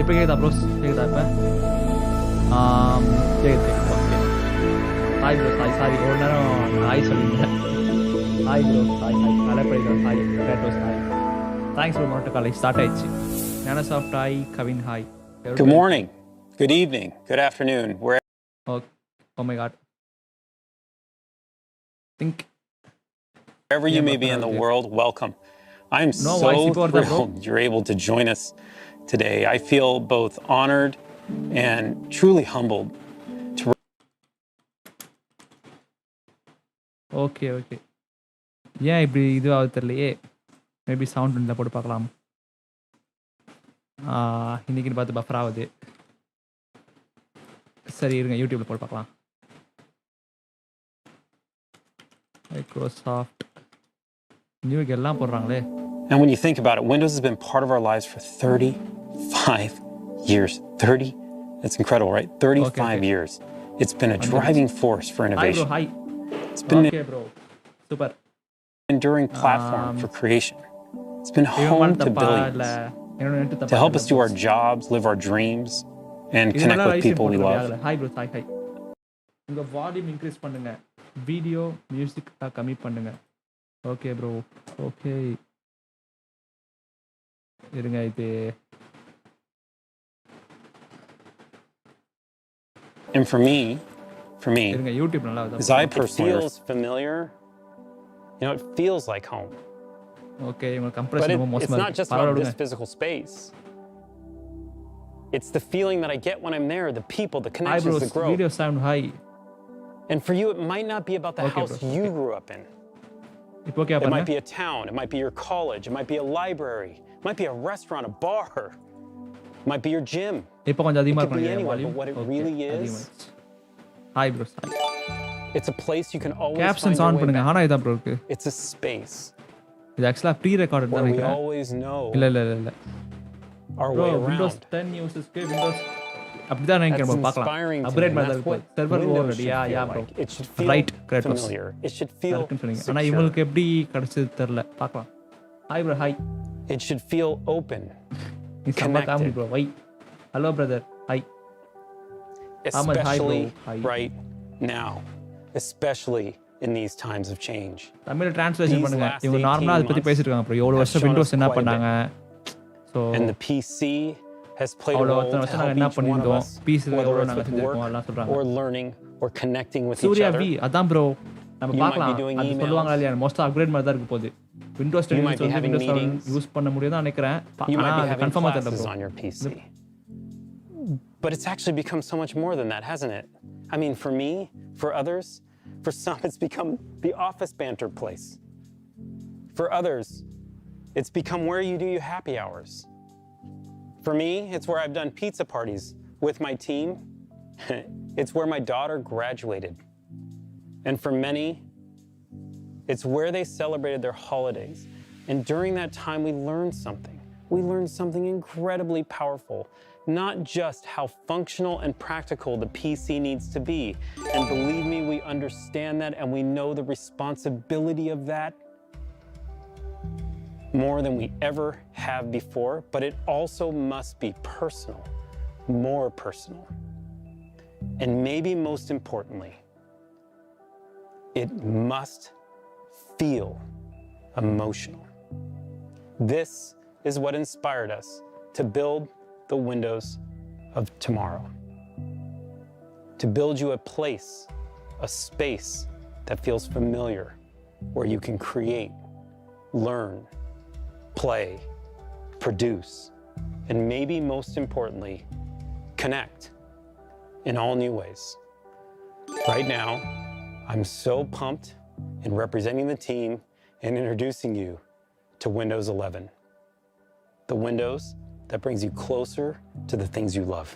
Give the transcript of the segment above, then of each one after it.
இப்போ கேக்குதா ப்ரோஸ்? கேக்குதா இப்போ? கேக்குது. ஓகே. ஹாய் ப்ரோ, சாரி ஒரு நேரம் ஹாய் சொல்லிட்டேன். ஹாய் ப்ரோ, ஹாய் நல்லா படிக்கிறோம். ஹாய் ரேட்டோஸ் ஹாய். Thanks bro. மொட்டை காலேஜ் ஸ்டார்ட் ஆயிடுச்சு. ஞானசாஃப்ட் hi, Kavin hi. Good morning, good evening, good afternoon. Oh my god. Wherever you may be in the world, welcome. I'm so thrilled you're able to join us today. I feel both honored and truly humbled to. Okay. ஏன் இப்படி இது ஆகுது தெரியலையே. Maybe sound இருந்தால் போட்டு பார்க்கலாம். இன்னைக்குன்னு பார்த்து பஃபர் ஆகுது. சரி இருங்க, யூடியூப்ல போட்டு பார்க்கலாம். மைக்ரோசாஃப்ட் நியூக்கு எல்லாம் போடுறாங்களே. And when you think about it, Windows has been part of our lives for 35 years. 30? That's incredible, right? 35 years. It's been a driving force for innovation. Hi. It's been okay, bro. Super. Enduring platform for creation. It's been home to billions. To help us do our jobs, live our dreams, and connect with people we love. Hi bro, hi. உங்க volume increase பண்ணுங்க. Video music கம்மி பண்ணுங்க. Okay bro. Okay. இருங்க இது. And for me, இருங்க YouTube நல்லா வருது. as I personally feels familiar. You know, it feels like home. Okay, you compression but it's not just about this physical space. It's the feeling that I get when I'm there, the people, the connections, the growth. Video sound high. And for you, it might not be about the house you grew up in. It might be a town, it might be your college, it might be a library, it might be a restaurant, a bar, it might be your gym. It could be anywhere, but what it really is, hi bro. it's a place you can always captions find on your way பண்ணுங்க. ஆனா இதான் bro இருக்கு. It's a space. இது actually pre-recorded தான் நினைக்கிறேன். We always know. இல்ல. Our way around. Windows 10 uses Windows அப்படிதான் நினைக்கிறேன். பார்க்கலாம். அப்கிரேட் பண்ணது server over. Yeah bro. It should feel familiar. It should feel secure. ஆனா இவங்களுக்கு எப்படி கிடைச்சது தெரியல. பார்க்கலாம். Hi bro, hi. It should feel open. நீ சம்பா comedy bro. Hi. Hello brother. Hi. Especially right now. Especially in these times of change. Tamil translation பண்ணுங்க. இவங்க நார்மலா அத பத்தி பேசிட்டு இருக்காங்க ப்ரோ. எவ்வளவு வருஷம் விண்டோஸ் என்ன பண்ணாங்க. So and the PC has played a role to help each one of us, whether it's with work or learning or connecting with each other. Surya வி அதான் ப்ரோ. நம்ம You might be பார்க்கலாம் doing அது emails. சொல்லுவாங்களா இல்லையா most upgrade மாதிரி தான் இருக்க போகுது Windows 10 You might be having Windows 7 meetings. Use பண்ண முடியும்னு நினைக்கிறேன் You might ஆனா be அது having கன்ஃபார்மா தெரியல classes bro on your PC. But it's actually become so much more than that, hasn't it? I mean, for me, for others, for some, it's become the office banter place. For others, it's become where you do your happy hours. For me, it's where I've done pizza parties with my team. It's where my daughter graduated. And for many, it's where they celebrated their holidays. And during that time, we learned something. We learned something incredibly powerful. Not just how functional and practical the PC needs to be. And believe me, we understand that and we know the responsibility of that more than we ever have before, but it also must be personal, more personal. And maybe most importantly, it must feel emotional. This is what inspired us to build the Windows of tomorrow. To build you a place, a space that feels familiar, where you can create, learn, play, produce, and maybe most importantly, connect in all new ways. Right now, I'm so pumped in representing the team and introducing you to Windows 11. The Windows that brings you closer to the things you love.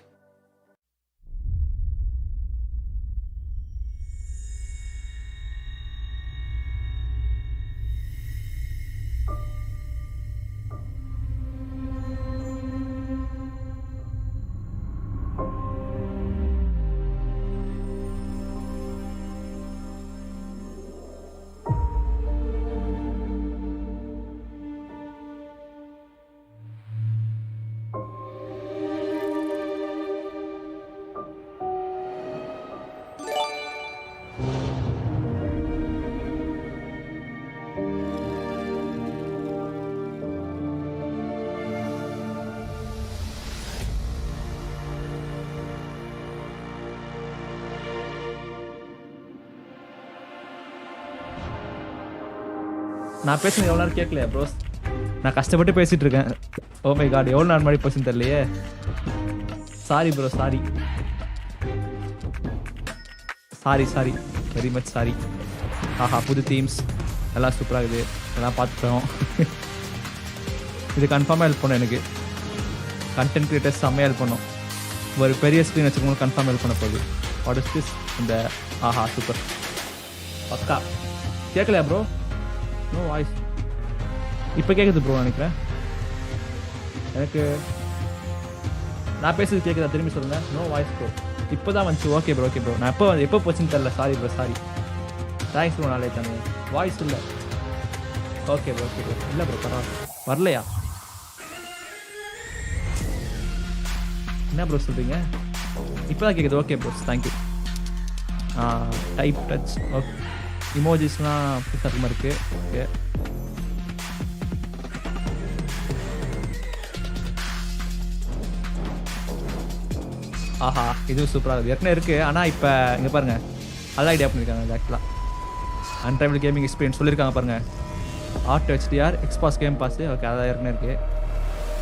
நான் பேசுறது எவ்வளோ நேரம் கேட்கலையா pros நான் கஷ்டப்பட்டு பேசிட்டு இருக்கேன் ஓ my God எவ்வளோ நேரம் மாதிரி பேசுன்னு தெரியலையே sorry bro sorry sorry sorry very much sorry ஆஹா புது தீம்ஸ் எல்லாம் சூப்பராக இருக்குது எல்லாம் பார்த்துட்டோம் இது கன்ஃபார்மாக ஹெல்ப் பண்ணும் எனக்கு கண்டென்ட் கிரியேட்டர்ஸ் செம்மையாக ஹெல்ப் பண்ணும் ஒரு பெரிய ஸ்க்ரீன் வச்சுக்கணும் கன்ஃபார்ம் ஹெல்ப் பண்ண போகுது வாட் இஸ் திஸ் இந்த ஆஹா சூப்பர் பக்கா கேட்கலையா ப்ரோ நோ வாய்ஸ் இப்போ கேட்குது ப்ரோ நினைக்கிறேன் எனக்கு நான் பேசுறது கேட்குதா திரும்பி சொல்லுங்கள் நோ வாய்ஸ் ப்ரோ இப்போ தான் வந்துச்சு ஓகே ப்ரோ நான் எப்போ போச்சுன்னு தெரில sorry bro sorry thanks bro நாளே தானே வாய்ஸ் இல்லை ஓகே ப்ரோ இல்லை ப்ரோ பரவாயில்ல வரலையா என்ன ப்ரோ சொல்கிறீங்க இப்போ தான் கேட்குது okay bro thank you type touch okay இமோஜிஸ்லாம் புத்தகமாக இருக்குது ஓகே ஆஹா இதுவும் சூப்பராக இருக்குது ஏற்கனவே இருக்குது ஆனால் இப்போ இங்கே பாருங்கள் நல்லா ஐடியா பண்ணியிருக்காங்க இது ஆக்சுவலாக அன்டைமில் கேமிங் எக்ஸ்பீரியன்ஸ் சொல்லியிருக்காங்க பாருங்கள் auto HDR Xbox game pass okay அதான் ஏற்கனவே இருக்குது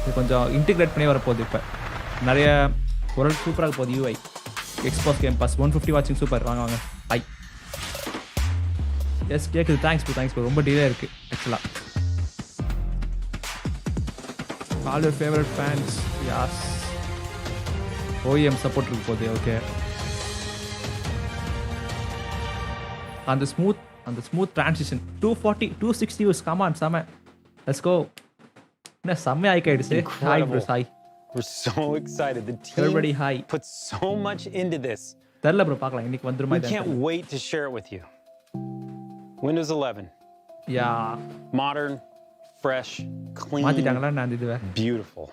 இது கொஞ்சம் இன்டிகிரேட் பண்ணி வரப்போகுது இப்போ நிறைய ஒரு சூப்பராக போகுது யூஐ எக்ஸ்பாஸ் கேம் பாஸ் 150 வாட்சிங் சூப்பர் வாங்க ஐ எஸ் கேட்குது தேங்க்ஸ் ப்ரோ ரொம்ப டீலே இருக்குது ஆக்சுவலாக ஆல் யுவர் ஃபேவரட் ஃபேன்ஸ் யாஸ் ஓஎம் சப்போர்ட் இருக்கு போகுது ஓகே அந்த ஸ்மூத் ட்ரான்சிஷன் 240 260 யூஸ் கமான் செம லெட்ஸ் கோ என்ன செம்ம ஆயிடுச்சு hi bro hi We're so excited. The team everybody hi put so much into this. தெரியல ப்ரோ பார்க்கலாம் இன்னைக்கு வந்துருமா We can't wait to share it with you. Windows 11. Yeah. Modern, fresh, clean, மாத்திட்டாங்களா நான் இதுவே beautiful.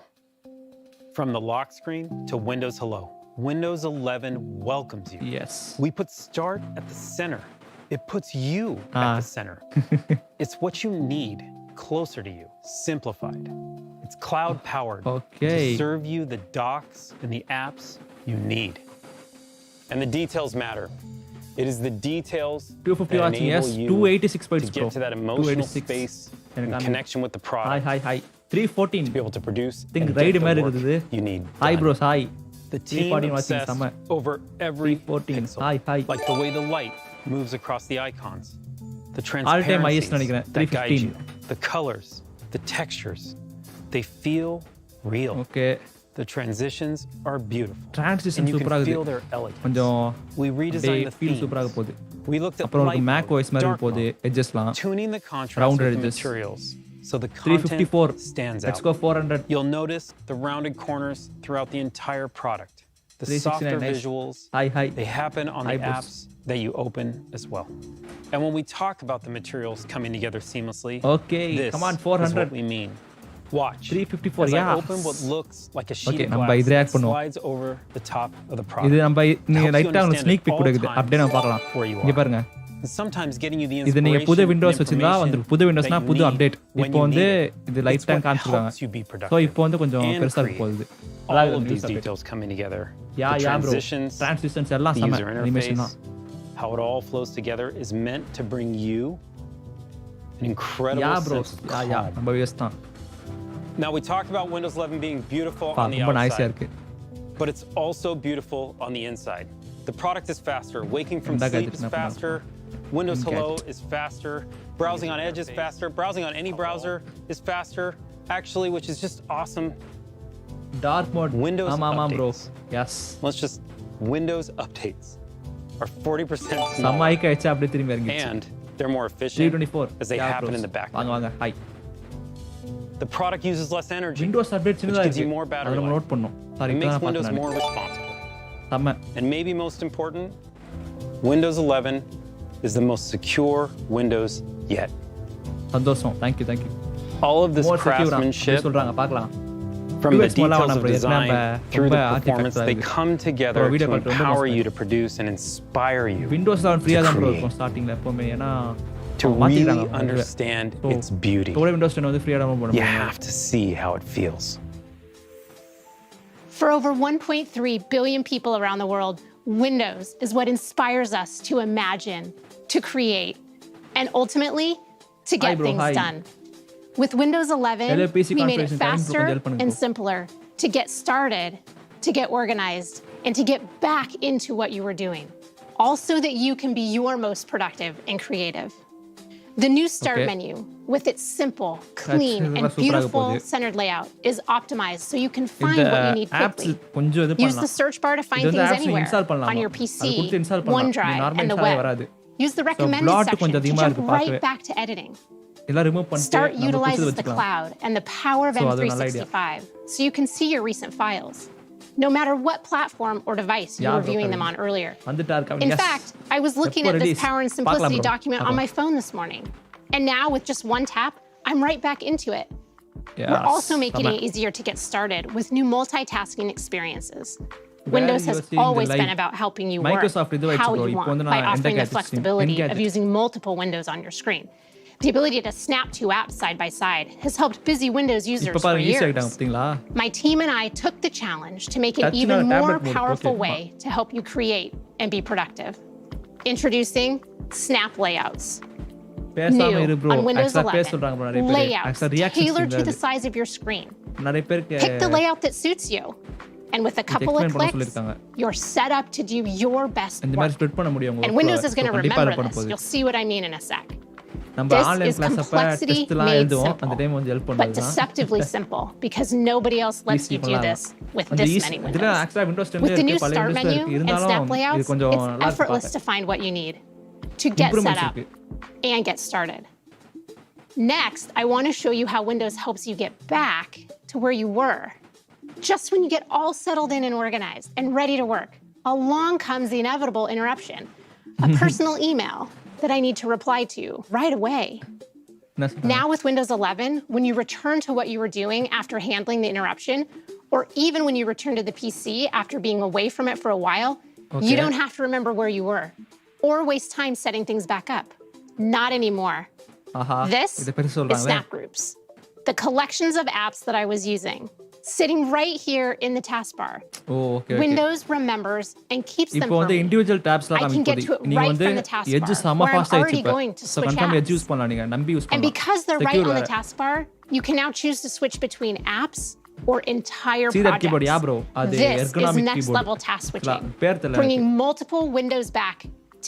From the lock screen to Windows Hello, Windows 11 welcomes you. Yes. We put start at the center. It puts you at the center. It's what you need closer to you, simplified. It's cloud powered to serve you the docs and the apps you need. And the details matter. It is the details 250 that watching, yes. enable you 286 bytes, to bro. get to that emotional 286. space and எனக்கு connection with the product. Hi. 314. To be able to produce Think and ride get the மாதிரி work இருக்குது. you need Hi done. bros, hi. The team 314 watching obsessed sama. over every 314. pixel. Hi. Like the way the light moves across the icons, the All time highest transparencies நினைக்கிறேன். that guide 315. you, the colors, the textures, they feel real. Okay. The transitions are beautiful. Transition And you சூப்பரா can இருக்குது. feel their elegance. கொஞ்சம் We redesigned the feel themes. சூப்பரா போகுது. We looked at அப்புறம் light make mode, voice மாதிரி dark போகுது. mode, எட்ஜஸ்லாம் tuning the contrast Rounded with the edges. materials so the 354. content stands Let's out. go 400. You'll notice the rounded corners throughout the entire product. The 369, softer nice. visuals, Hi. they happen on Hi, the boss. apps that you open as well. And when we talk about the materials coming together seamlessly, Okay, this come on, is 400. what we mean. Watch. 354, as yeah. I open what looks like a sheet Okay, of நம்ம glass இது react that பண்ணுவோம். slides over the top of the product. இது நம்ம நீங்க Helps you ரைட்டா உங்களுக்கு understand sneak at peek all கொடுக்குது. times அப்படியே நம்ம பார்க்கலாம். where you இங்க are. பாருங்க. And sometimes getting you the இது நீங்க புது inspiration விண்டோஸ் and வச்சிருந்தா அந்த information புது விண்டோஸ்னா that you புது need அப்டேட். when இப்போ you வந்து need it. இது It's லைட்டா what காமிச்சிருக்காங்க. helps you be so productive இப்போ வந்து கொஞ்சம் and பெருசா create. போகுது. All of these details coming together. Yeah, the bro. transitions, Transitions எல்லாம் the செம user அனிமேஷன் interface, தான். how it all flows together is meant to bring you an incredible bro. sense of calm. நம்ம waste தான். Now we talked about Windows 11 being beautiful on the ரொம்ப நைஸா outside, இருக்கு. but it's also beautiful on the inside. The product is faster. Waking from இந்த sleep gadget is என்ன பண்ணலாம்? faster. Windows In Hello gadget. is faster. Browsing on Edge is faster. Browsing on any browser is faster, actually, which is just awesome. Dark mode Windows ஆமா bro. updates. Yes. Let's just Windows updates are 40% செம்ம smaller, hike ஆயிடுச்சு அப்படியே திரும்பி இறங்கிடுச்சு. and they're more efficient 324. as they Yeah, happen bros. in the background. வாங்க high. The product uses less energy, Windows update சின்னதா gives you இருக்கு. more battery அத நம்ம life. Note பண்ணோம். சாரி It இப்போ makes தான் Windows பார்த்தேன். more responsible. செம்ம. And maybe most important, Windows 11 is the most secure Windows yet. சந்தோஷம். Thank you. All of this More secure craftsmanship, சொல்றாங்க பார்க்கலாம். from the QX மூலம் details of நம்ம design through the ரொம்ப performance, they architecture come together ஒரு video to பார்த்து ரொம்ப empower மோசமா you to produce and inspire you Windows 11 ஃப்ரீயா தான் ப்ரோ create. இருக்கும் ஸ்டார்டிங்ல எப்பவுமே ஏனா to really மாத்திட்டாங்க. understand So, its beauty. இதோட விண்டோஸ் 10 வந்து ஃப்ரீயா தான் போட You முடியும். have to see how it feels. For over 1.3 billion people around the world, Windows is what inspires us to imagine, to create, and ultimately to Hi, get bro, things hi. done. With Windows 11, Hello, PC we made it configuration. Time faster கொஞ்சம் help பண்ணுங்க and bro. simpler to get started, to get organized, and to get back into what you were doing, all so that you can be your most productive and creative. The new Start Okay. menu, with its simple, clean, ரொம்ப and சூப்பரா beautiful போகுது. centered layout, is optimized so you can find இந்த what you need apps quickly. கொஞ்சம் இது Use the பண்ணலாம். search bar to find இது வந்து things apps நீ anywhere install பண்ணலாம். on your அது PC, கொடுத்து install பண்ணலாம். OneDrive, இது normal and the install web. வராது. Use the recommended blot section கொஞ்சம் to அதிகமா jump இருக்கு right பார்க்கவே. back to editing. எல்லாம் ரிமூவ் பண்ணிட்டு Start நம்ம புதுசு utilizes the வச்சுக்கலாம். cloud and the power of So அது ஒரு நல்ல idea. M365, so you can see your recent files, no matter what platform or device you Yeah, were bro, viewing them Kevin. on earlier. வந்துட்டார் Kavin. In Yes. fact, I was looking எப்போ at this release? Power and பார்க்கலாம் Simplicity bro. document on my phone this morning. And now with just one tap, I'm right back into it. Yes. We're also making செம்ம. it easier to get started with new multitasking experiences. Where Windows you has are seeing the always live been about helping you work Microsoft இது how வச்சிருக்கோம். you இப்போ want வந்து by நான் offering the gadgets flexibility of gadgets. using multiple windows on your screen. The ability to snap two apps side by side has helped busy Windows users இப்போ for பாருங்க easy years. ஆயிட்டாங்க பாத்தீங்களா? My team and I took the challenge to make an Touch even on a more tablet mode. powerful Okay. way to help you create and be productive. Introducing Snap Layouts. பேசாம இரு New bro. on Windows Actually பேச 11. சொல்றாங்க bro நிறைய பேர். Layouts Actually reactions tailored to இல்ல. the size of your screen. நிறைய பேருக்கு Pick the layout that suits you. And with a couple of explain பண்ண clicks, சொல்லிருக்காங்க. you're set up to do your best இந்த work. மாதிரி split பண்ண முடியும் And உங்களுக்கு. Windows is going to கண்டிப்பா remember பண்ண this. போகுது. You'll see what I mean in a sec. நம்ம This ஆன்லைன் is கிளாஸ் அப்ப complexity டெஸ்ட்லாம் made எழுதுவோம். அந்த simple, டைம் வந்து ஹெல்ப் but பண்ணலாம். deceptively simple because nobody else lets you do this with this many இதுல windows. ஆக்சுவலா Windows 10 With the new இருக்கு பழைய Start விண்டோஸ்ல menu இருக்கு. and Snap இருந்தாலும் இது Layouts, கொஞ்சம் it's நல்லா இருக்கு effortless to பார்க்க. find what you need to get set Improvements up இருக்கு. and get started. Next, I want to show you how Windows helps you get back to where you were. Just when you get all settled in and organized and ready to work, along comes the inevitable interruption, a personal email that I need to reply to right away. என்ன சொல்றாங்க? Now with Windows 11, when you return to what you were doing after handling the interruption, or even when you return to the PC after being away from it for a while, Okay. you don't have to remember where you were or waste time setting things back up. Not anymore. Aha. This இத பெருசு is சொல்றாங்களே. Snap Groups, the collections of apps that I was using. sitting right here in the taskbar. Oh, okay. Windows remembers and keeps them இப்போ for வந்து me. individual tabs I can get to it நீங்க right வந்து from the taskbar, edge செம where I'm fast ஆயிடுச்சு already இப்ப. going to So switch confirm edge apps. Use பண்ணலாம் நீங்க நம்பி யூஸ் And பண்ணலாம். because they're right Secure on the வேற. taskbar, you can now choose to switch between apps or entire See that projects. keyboard? Yeah, bro. This is ergonomic next keyboard. level task switching. பேர் தெரியல Bringing multiple windows back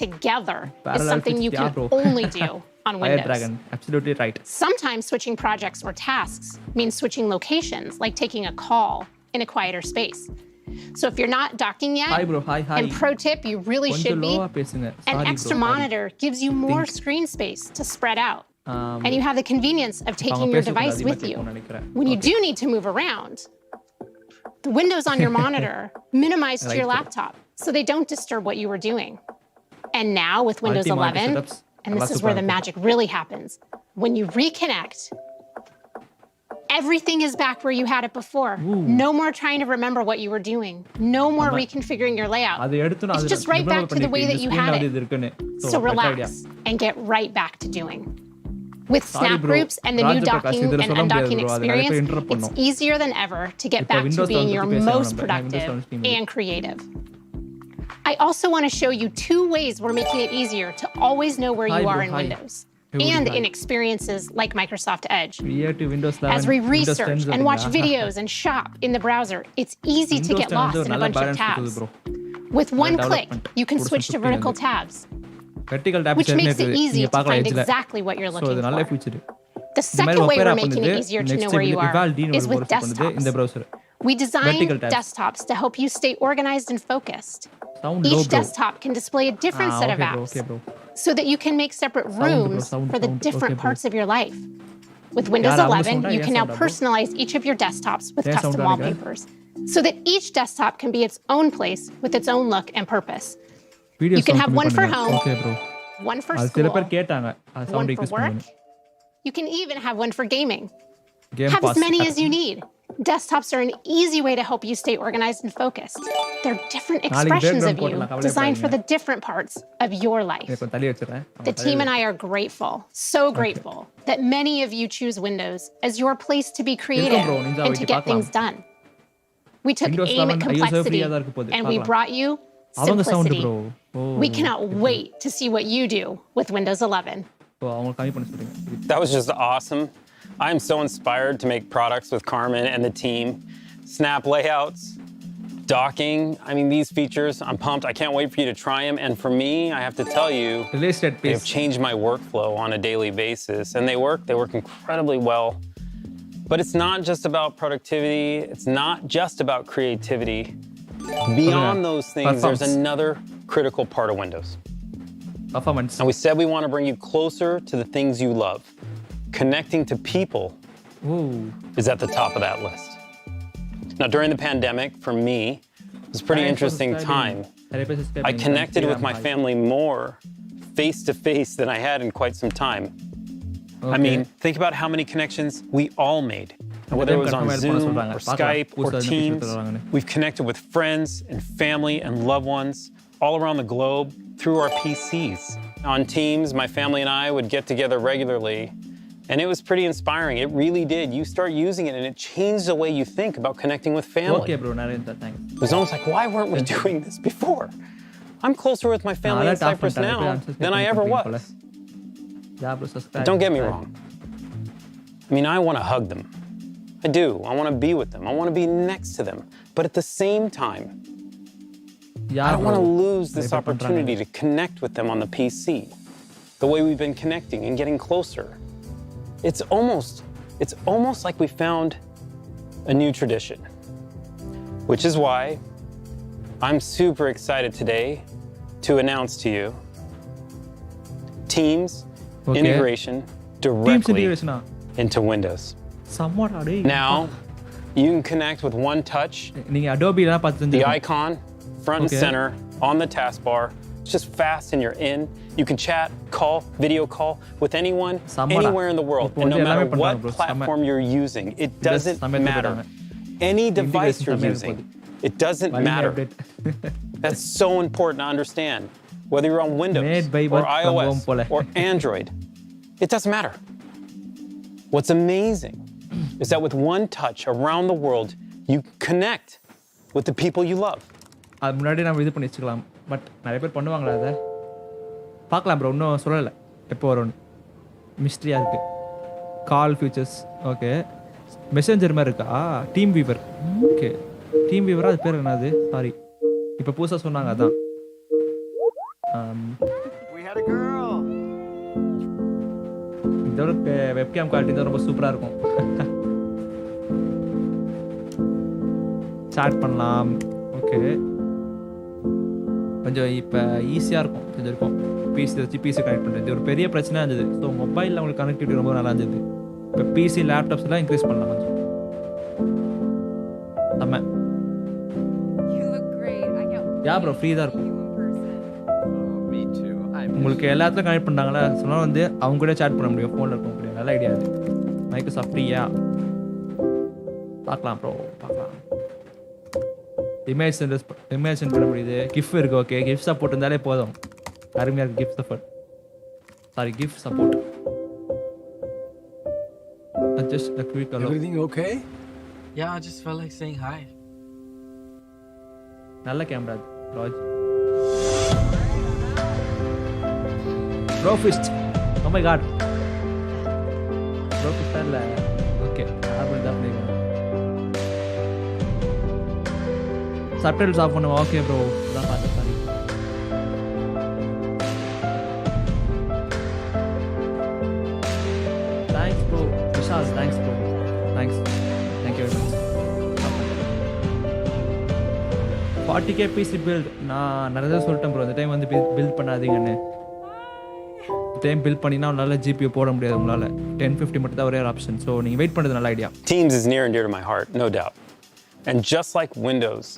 together is Parallel something you switch, yeah, can bro. only do on Fire Windows. Dragon, absolutely right. Sometimes switching projects or tasks means switching locations, like taking a call in a quieter space. So if you're not docking yet, Hi bro, hi. and pro tip, you really கொஞ்சம் should be, low-ஆ பேசுங்க. an Sorry, extra bro. monitor gives you more screen space to spread out. And you have the convenience of taking your device with you. When you do need to move around, the windows on your monitor minimize to your laptop, so they don't disturb what you were doing. And now with Windows Multi-monitor 11, setups, and this is where the magic really happens, when you reconnect, everything is back where you had it before. No more trying to remember what you were doing. No more reconfiguring your layout. அதை எடுத்து நான் It's just right back to the way that you had it. So relax and get right back to doing. With Sorry, snap bro. groups and the new Raj Prakash, docking இதுல and சொல்ல முடியாது undocking bro. அதை நிறைய பேர் experience, interrupt it's பண்ணோம். easier than ever to get இப்போ back to Windows being 11 your பத்தி பேசலாம் most நம்ம. productive Windows 11 and creative. I also want to show you 2 ways we're making it easier to always know where Hi, you bro. are in Hi. Windows Hey, and hi. in experiences like Microsoft Edge. Creative Windows 11, As we Windows research 10 and watch சொல்றீங்களா? videos and shop in the browser, it's easy to Windows get 10 lost வந்து in a நல்ல bunch of balance tabs. கொடுக்குது bro. With one click, development. you can ஒரு switch to சுத்தி vertical வந்து. tabs, Vertical tabs which makes it இருக்குது. easy நீங்க to பார்க்கலாம் find edgeல. exactly what you're So looking இது நல்ல for. feature. The இந்த மாதிரி second way opera we're making பண்ணுது. it easier to Next know where you are Vivaldi is ஒரு with browser பண்ணுது இந்த desktops. browser. We designed Vertical tabs. desktops to help you stay organized and focused. Sound low, Each bro. desktop can display a different set of okay, bro. apps Okay, bro. so that you can make separate bro. rooms Sound, for the sound. different Okay, bro. parts of your life. With Windows Yeah, 11, sound, you can yeah, now sound, bro. personalize each of your desktops with Yeah, custom sound, wallpapers so that each desktop can be its own place with its own look and purpose. Video You can sound have கம்மி one for பண்ணுங்க. home, Okay, bro. one for அது சில school, பேர் கேட்டாங்க. one Sound for request work. பண்ணுங்க. You can even have one for gaming. Game Have Pass. as many as you need. Desktops are an easy way to help you stay organized and focused. They're different expressions of you, designed for the different parts of your life. கொஞ்சம் தள்ளி வச்சிரேன். The team and I are grateful, so grateful, that many of you choose Windows as your place to be creative bro, Ninja and to wiki get things done. We took Windows aim 11 at iOS complexity, free-ஆ தான் இருக்க போகுது. and we பார்க்கலாம். brought you அவங்க sound simplicity. bro. Oh. We cannot wait to see what you do with Windows 11. So அவங்க கம்மி பண்ண சொல்றீங்க. That was just awesome. I am so inspired to make products with Carmen and the team. Snap layouts, docking. I mean, these features, I'm pumped. I can't wait for you to try them. And for me, I have to tell you, Release that they have pace. changed my workflow on a daily basis. And they work incredibly well. But it's not just about productivity. It's not just about creativity. Beyond those things, there's another critical part of Windows. Performance. And we said we want to bring you closer to the things you love. Connecting to people Ooh. is at the top of that list. Now, during the pandemic, for me, it was a pretty interesting time. I connected with my family more face-to-face than I had in quite some time. Okay. I mean, think about how many connections we all made. And whether it was on Zoom or Skype or Teams, we've connected with friends and family and loved ones all around the globe through our PCs. On Teams, my family and I would get together regularly, and it was pretty inspiring. It really did. You start using it, and it changed the way you think about connecting with family. Okay, bro. Narendra, thanks. It was almost like, why weren't we doing this before? I'm closer with my family in Cyprus now than I ever was. Yeah, bro, subscribe. Don't get me wrong. I mean, I want to hug them. I do. I want to be with them. I want to be next to them. But at the same time, Yeah, I don't want to bro. lose this opportunity to connect with them on the PC, the way we've been connecting and getting closer. It's almost like we found a new tradition, which is why I'm super excited today to announce to you Teams integration Teams directly integration. into Windows. Somewhat are they? Now, you can connect with one touch, நீங்க Adobe எல்லாம் பார்த்து the செஞ்சிருக்கீங்க. icon front and Okay. center on the taskbar. It's just fast and you're in. You can chat, call, video call with anyone, Samara. anywhere in the world. இப்போ And no வந்து matter எல்லாமே what பண்றாங்க bro. platform you're using, it doesn't சமையல் matter. போடுறாங்க. Any device Integration you're சமையல் using, போகுது. it doesn't வலிமை matter. update. That's so important to understand. Whether you're on Windows Made by or work from home iOS போல. or Android, it doesn't matter. What's amazing is that with one touch around the world, You connect with the people you love. அது முன்னாடி நம்ம இது பண்ணி வச்சுக்கலாம். But நிறைய பேர் பண்ணுவாங்களா அதை? பார்க்கலாம் ப்ரோ, இன்னும் சொல்லலை எப்போ வரும்னு. மிஸ்ட்ரியாக இருக்குது. கால் ஃபியூச்சர்ஸ் ஓகே. மெசேஞ்சர் மாதிரி இருக்கா? Team viewer. ஓகே, டீம் வீவரா? அது பேர் என்னது? சாரி, இப்போ புதுசாக சொன்னாங்க அதான். இதோட வெப்கேம் குவாலிட்டி தான் ரொம்ப சூப்பராக இருக்கும். ஸ்டார்ட் பண்ணலாம். ஓகே, கொஞ்சம் இப்போ ஈஸியாக இருக்கும். கொஞ்சம் இருக்கும் பிசி வச்சு பிசி கனெக்ட் பண்ணுறது ஒரு பெரிய பிரச்சனையாக இருந்தது. ஸோ மொபைலில் உங்களுக்கு கனெக்டிவிட்டி ரொம்ப நல்லா இருந்தது. இப்போ பிசி லேப்டாப்ஸ்லாம் இன்க்ரீஸ் பண்ணலாம் கொஞ்சம். நம்ம யா ப்ரோ ஃப்ரீ தான் இருக்கும். உங்களுக்கு எல்லாத்துலையும் கனெக்ட் பண்ணுறாங்களா சொன்னால் வந்து அவங்க கூட சேட் பண்ண முடியும் ஃபோனில் இருக்க முடியும். நல்ல ஐடியா அது. மைக்ரோசாஃப்ட் ஃப்ரீயா? பார்க்கலாம் ப்ரோ, பார்க்கலாம். இமேஜ் சென்ட் பண்ண முடியுது. கிஃப்ட் இருக்குது. ஓகே, கிஃப்ட் சப்போர்ட் இருந்தாலே போதும். அருமையாக இருக்குது gift support. Sorry, gift support. Just a quick hello. Everything okay? Yeah, I just felt like saying hi. நல்ல camera Raj. Bro fist. Oh my god. Bro fist இல்ல. Okay, normal தான் பண்ணிருக்கேன். Subtitles off பண்ணுவோம். Okay bro, இதான் பார்த்தேன். Sorry. Thanks bro Vishal. Thanks bro, thanks. Thank you very much. 40K PC build நான் நிறைய சொல்லிட்டேன் ப்ரோ. இந்த டைம் வந்து பில்ட் பண்ணாதீங்கன்னு. டைம் பில்ட் பண்ணினா நல்ல ஜிபியூ போட முடியாது உங்களால். 1050 மட்டும் தான் ஒரே ஒரு ஆப்ஷன். ஸோ நீங்கள் வெயிட் பண்ணுறது நல்ல idea. Teams is near and dear to my heart, no doubt. And just like Windows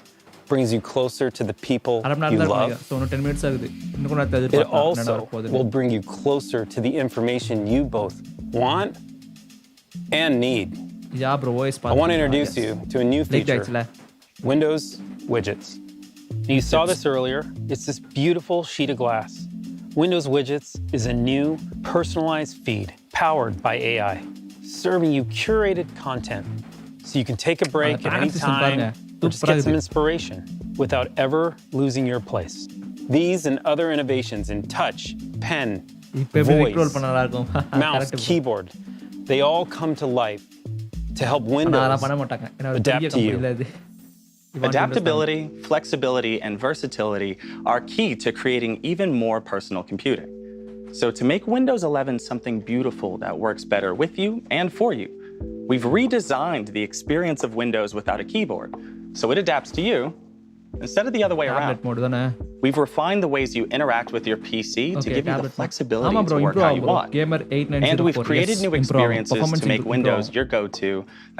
brings you closer to the people you love, it also will bring you closer to the information you both want and need. Yeah, bro, I want to introduce you to a new feature, Windows Widgets. You saw this earlier. It's this beautiful sheet of glass. Windows Widgets is a new personalized feed powered by AI, serving you curated content so you can take a break at any time or just get some inspiration without ever losing your place. These and other innovations in touch, pen, voice, mouse, keyboard, they all come to life to help Windows adapt to you. Adaptability, flexibility, and versatility are key to creating even more personal computing. So to make Windows 11 something beautiful that works better with you and for you, we've redesigned the experience of Windows without a keyboard, so it adapts to you instead of the other way around. We've refined the ways you interact with your PC to give you the flexibility to work how you want. And we've created new experiences to make Windows your go-to,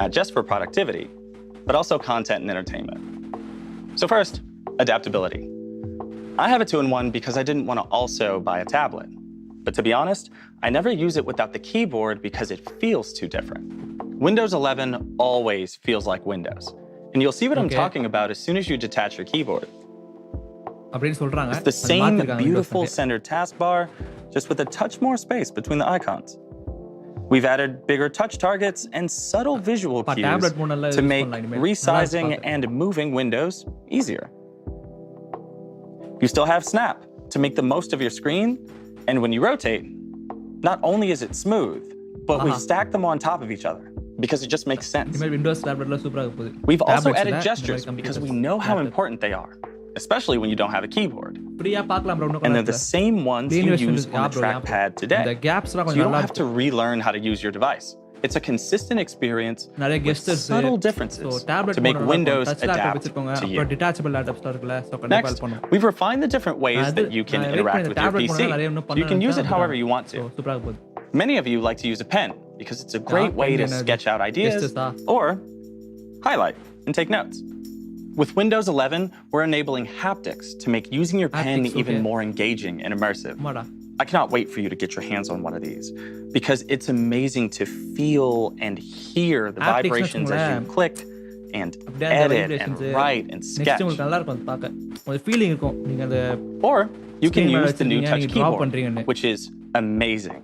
not just for productivity, but also content and entertainment. So first, adaptability. I have a 2-in-1 because I didn't want to also buy a tablet. But to be honest, I never use it without the keyboard because it feels too different. Windows 11 always feels like Windows. And you'll see what I'm talking about as soon as you detach your keyboard. It's the same beautiful centered taskbar, just with a touch more space between the icons. We've added bigger touch targets and subtle visual cues to make resizing and moving windows easier. You still have Snap to make the most of your screen, and when you rotate, not only is it smooth, but we've stacked them on top of each other because it just makes sense. We've also added gestures because we know how important they are, especially when you don't have a keyboard. And they're the same ones you use on the trackpad today. So you don't have to relearn how to use your device. It's a consistent experience with subtle differences to make Windows adapt to you. Next, we've refined the different ways that you can interact with your PC. You can use it however you want to. Many of you like to use a pen because it's a great way to sketch out ideas or highlight and take notes. With Windows 11, we're enabling haptics to make using your pen even more engaging and immersive. I cannot wait for you to get your hands on one of these because it's amazing to feel and hear the vibrations as you click and edit and write and sketch. Or you can use the new touch keyboard, which is amazing.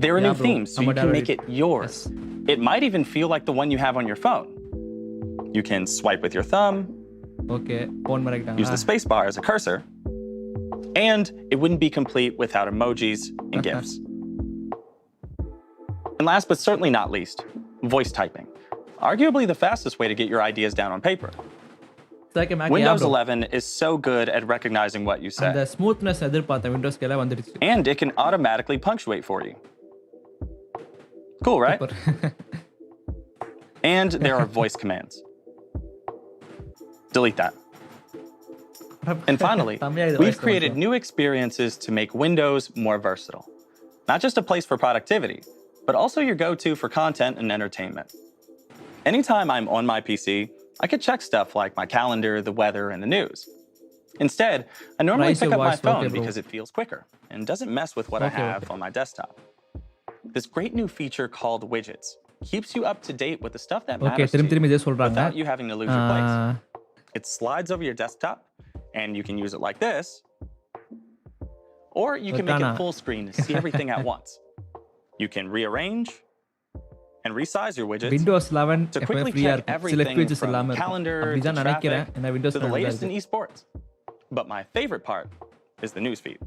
There are new themes, so you can make it yours. It might even feel like the one you have on your phone. You can swipe with your thumb. Okay. Phone Use the space bar as a cursor. And it wouldn't be complete without emojis and GIFs. And last but certainly not least, voice typing. Arguably the fastest way to get your ideas down on paper. Windows 11 is so good at recognizing what you say. The smoothness Windows and it can automatically punctuate for you. Cool, right? And there are voice commands. Delete that. And finally, we've created new experiences to make Windows more versatile. Not just a place for productivity, but also your go-to for content and entertainment. Anytime I'm on my PC, I could check stuff like my calendar, the weather, and the news. Instead, I normally pick up my phone because it feels quicker and doesn't mess with what I have on my desktop. This great new feature called widgets keeps you up to date with the stuff that matters to you without you having to lose your place. It slides over your desktop, and you can use it like this, or you can make it full screen to see everything at once. You can rearrange and resize your widgets Windows 11 to quickly check everything from calendar to traffic to the latest in esports. But my favorite part is the newsfeed.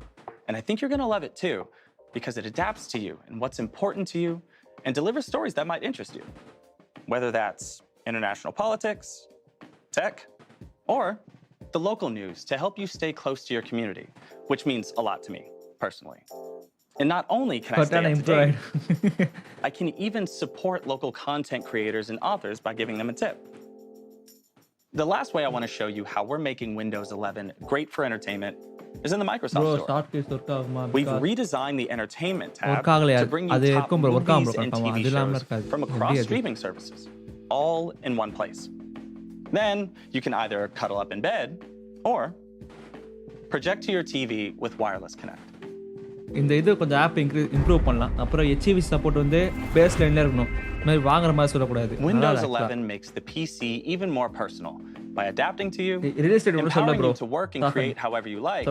And I think you're going to love it too, because it adapts to you and what's important to you and delivers stories that might interest you. Whether that's international politics, tech, or the local news to help you stay close to your community, which means a lot to me personally. And not only can I stay up to date, I can even support local content creators and authors by giving them a tip. The last way I want to show you how we're making Windows 11 great for entertainment is in the Microsoft Store. We've redesigned the Entertainment tab to bring you top movies and TV shows from across streaming services, all in one place. Then you can either cuddle up in bed or project to your TV with wireless connect. இந்த இது கொஞ்சம் app improve பண்ணலாம். அப்புறம் HEV support வந்து base லைன்ல இருக்கணும். மாதிரி வாங்குற மாதிரி சொல்லக்கூடாது. Windows 11 makes the PC even more personal by adapting to you, empowering you to work and create however you like,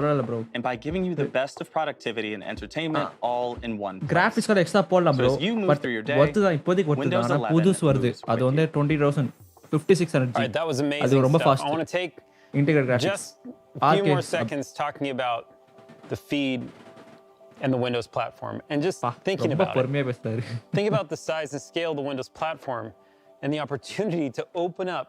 and by giving you the best of productivity and entertainment all in one place. Graphics card extra போடலாம் bro. So as you move through your day, தான் இப்போதைக்கு Windows 11 புதுசு வருது. அது வந்து 20000 5600G. All right, that was amazing. அது ரொம்ப fast. I want to take integrated graphics. Just a few more seconds talking about the feed and the Windows platform, and just thinking about it. Think about the size and scale of the Windows platform and the opportunity to open up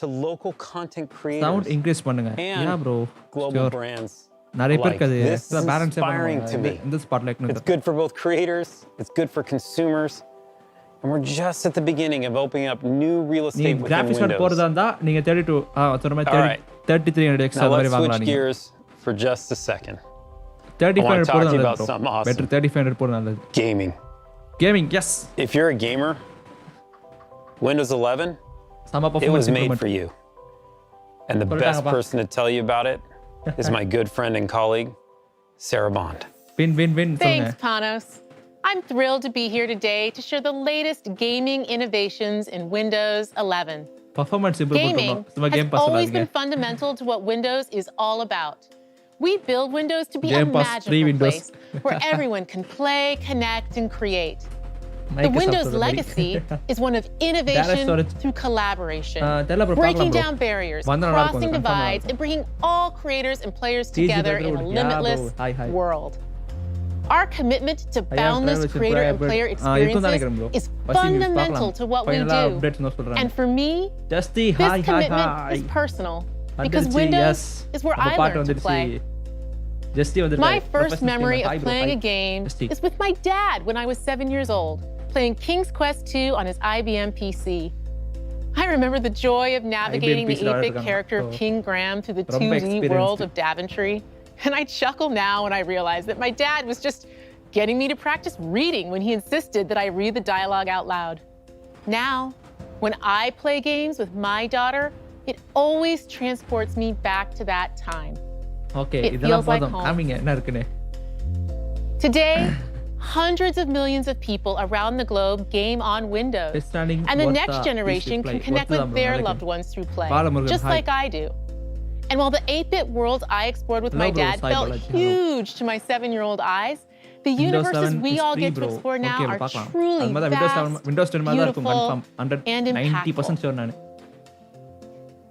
to local content creators. Sound increase பண்ணுங்க. Yeah, bro. Global brands. This is inspiring to me. It's good for both creators, it's good for consumers, and we're just at the beginning of opening up new real estate within graphics card Windows. போறதா இருந்தா நீங்க 3300X Now let's switch gears for just a second. 3500 talk to you about something awesome. Better 3500 போறது நல்லது. Gaming, yes. If you're a gamer, Windows 11, it was made for you. And the best person to tell you about it is my good friend and colleague, Sarah Bond. Win. Thanks, Panos. I'm thrilled to be here today to share the latest gaming innovations in Windows 11. Performance improve Gaming has always been fundamental to what Windows is all about. We build Windows to be a magical place where everyone can play, connect, and create. The Windows legacy is one of innovation through collaboration, breaking down barriers, crossing divides, and bringing all creators and players together in a limitless world. Our commitment to boundless creator and player experiences is fundamental to what we do. And for me, this commitment is personal because Windows is where I learned to play. My first memory of playing a game is with my dad when I was 7 years old, playing King's Quest II on his IBM PC. I remember the joy of navigating the epic character of King Graham through the 2D world of Daventry. And I chuckle now when I realize that my dad was just getting me to practice reading when he insisted that I read the dialogue out loud. Now, when I play games with my daughter, it always transports me back to that time. Okay, it feels like home. Today, hundreds of millions of people around the globe game on Windows. And the next generation can connect with their loved ones through play, just like I do. And while the 8-bit worlds I explored with my dad felt huge to my 7-year-old eyes, the universes we all get to explore now are truly vast, beautiful, and impactful.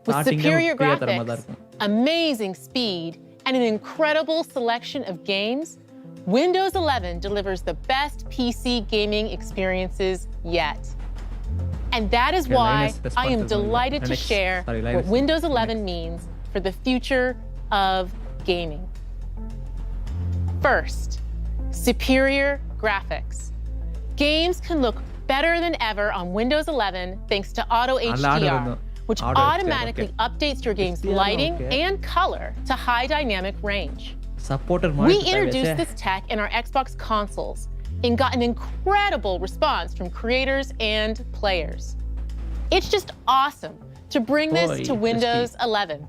With superior graphics, amazing speed, and an incredible selection of games, Windows 11 delivers the best PC gaming experiences yet. And that is why I am delighted to share what Windows 11 means for the future of gaming. First, superior graphics. Games can look better than ever on Windows 11 thanks to Auto HDR, which automatically updates your game's lighting and color to high dynamic range. We introduced this tech in our Xbox consoles and got an incredible response from creators and players. It's just awesome to bring this to Windows 11.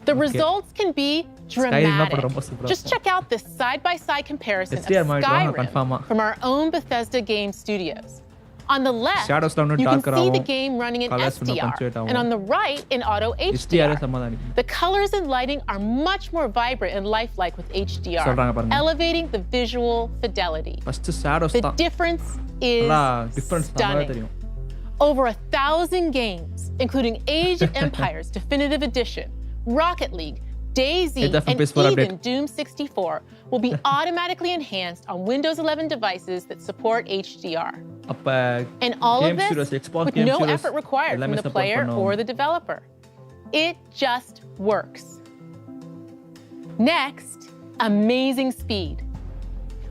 The results can be dramatic. Just check out this side-by-side comparison of Skyrim from our own Bethesda game studios. On the left, you can see the game running in SDR, and on the right, in Auto HDR. The colors and lighting are much more vibrant and lifelike with HDR, elevating the visual fidelity. The difference is stunning. Over 1,000 games, including Age of Empires Definitive Edition, Rocket League, DayZ, and even Doom 64 will be automatically enhanced on Windows 11 devices that support HDR. And all of this with no effort required from the player or the developer. It just works. Next, amazing speed.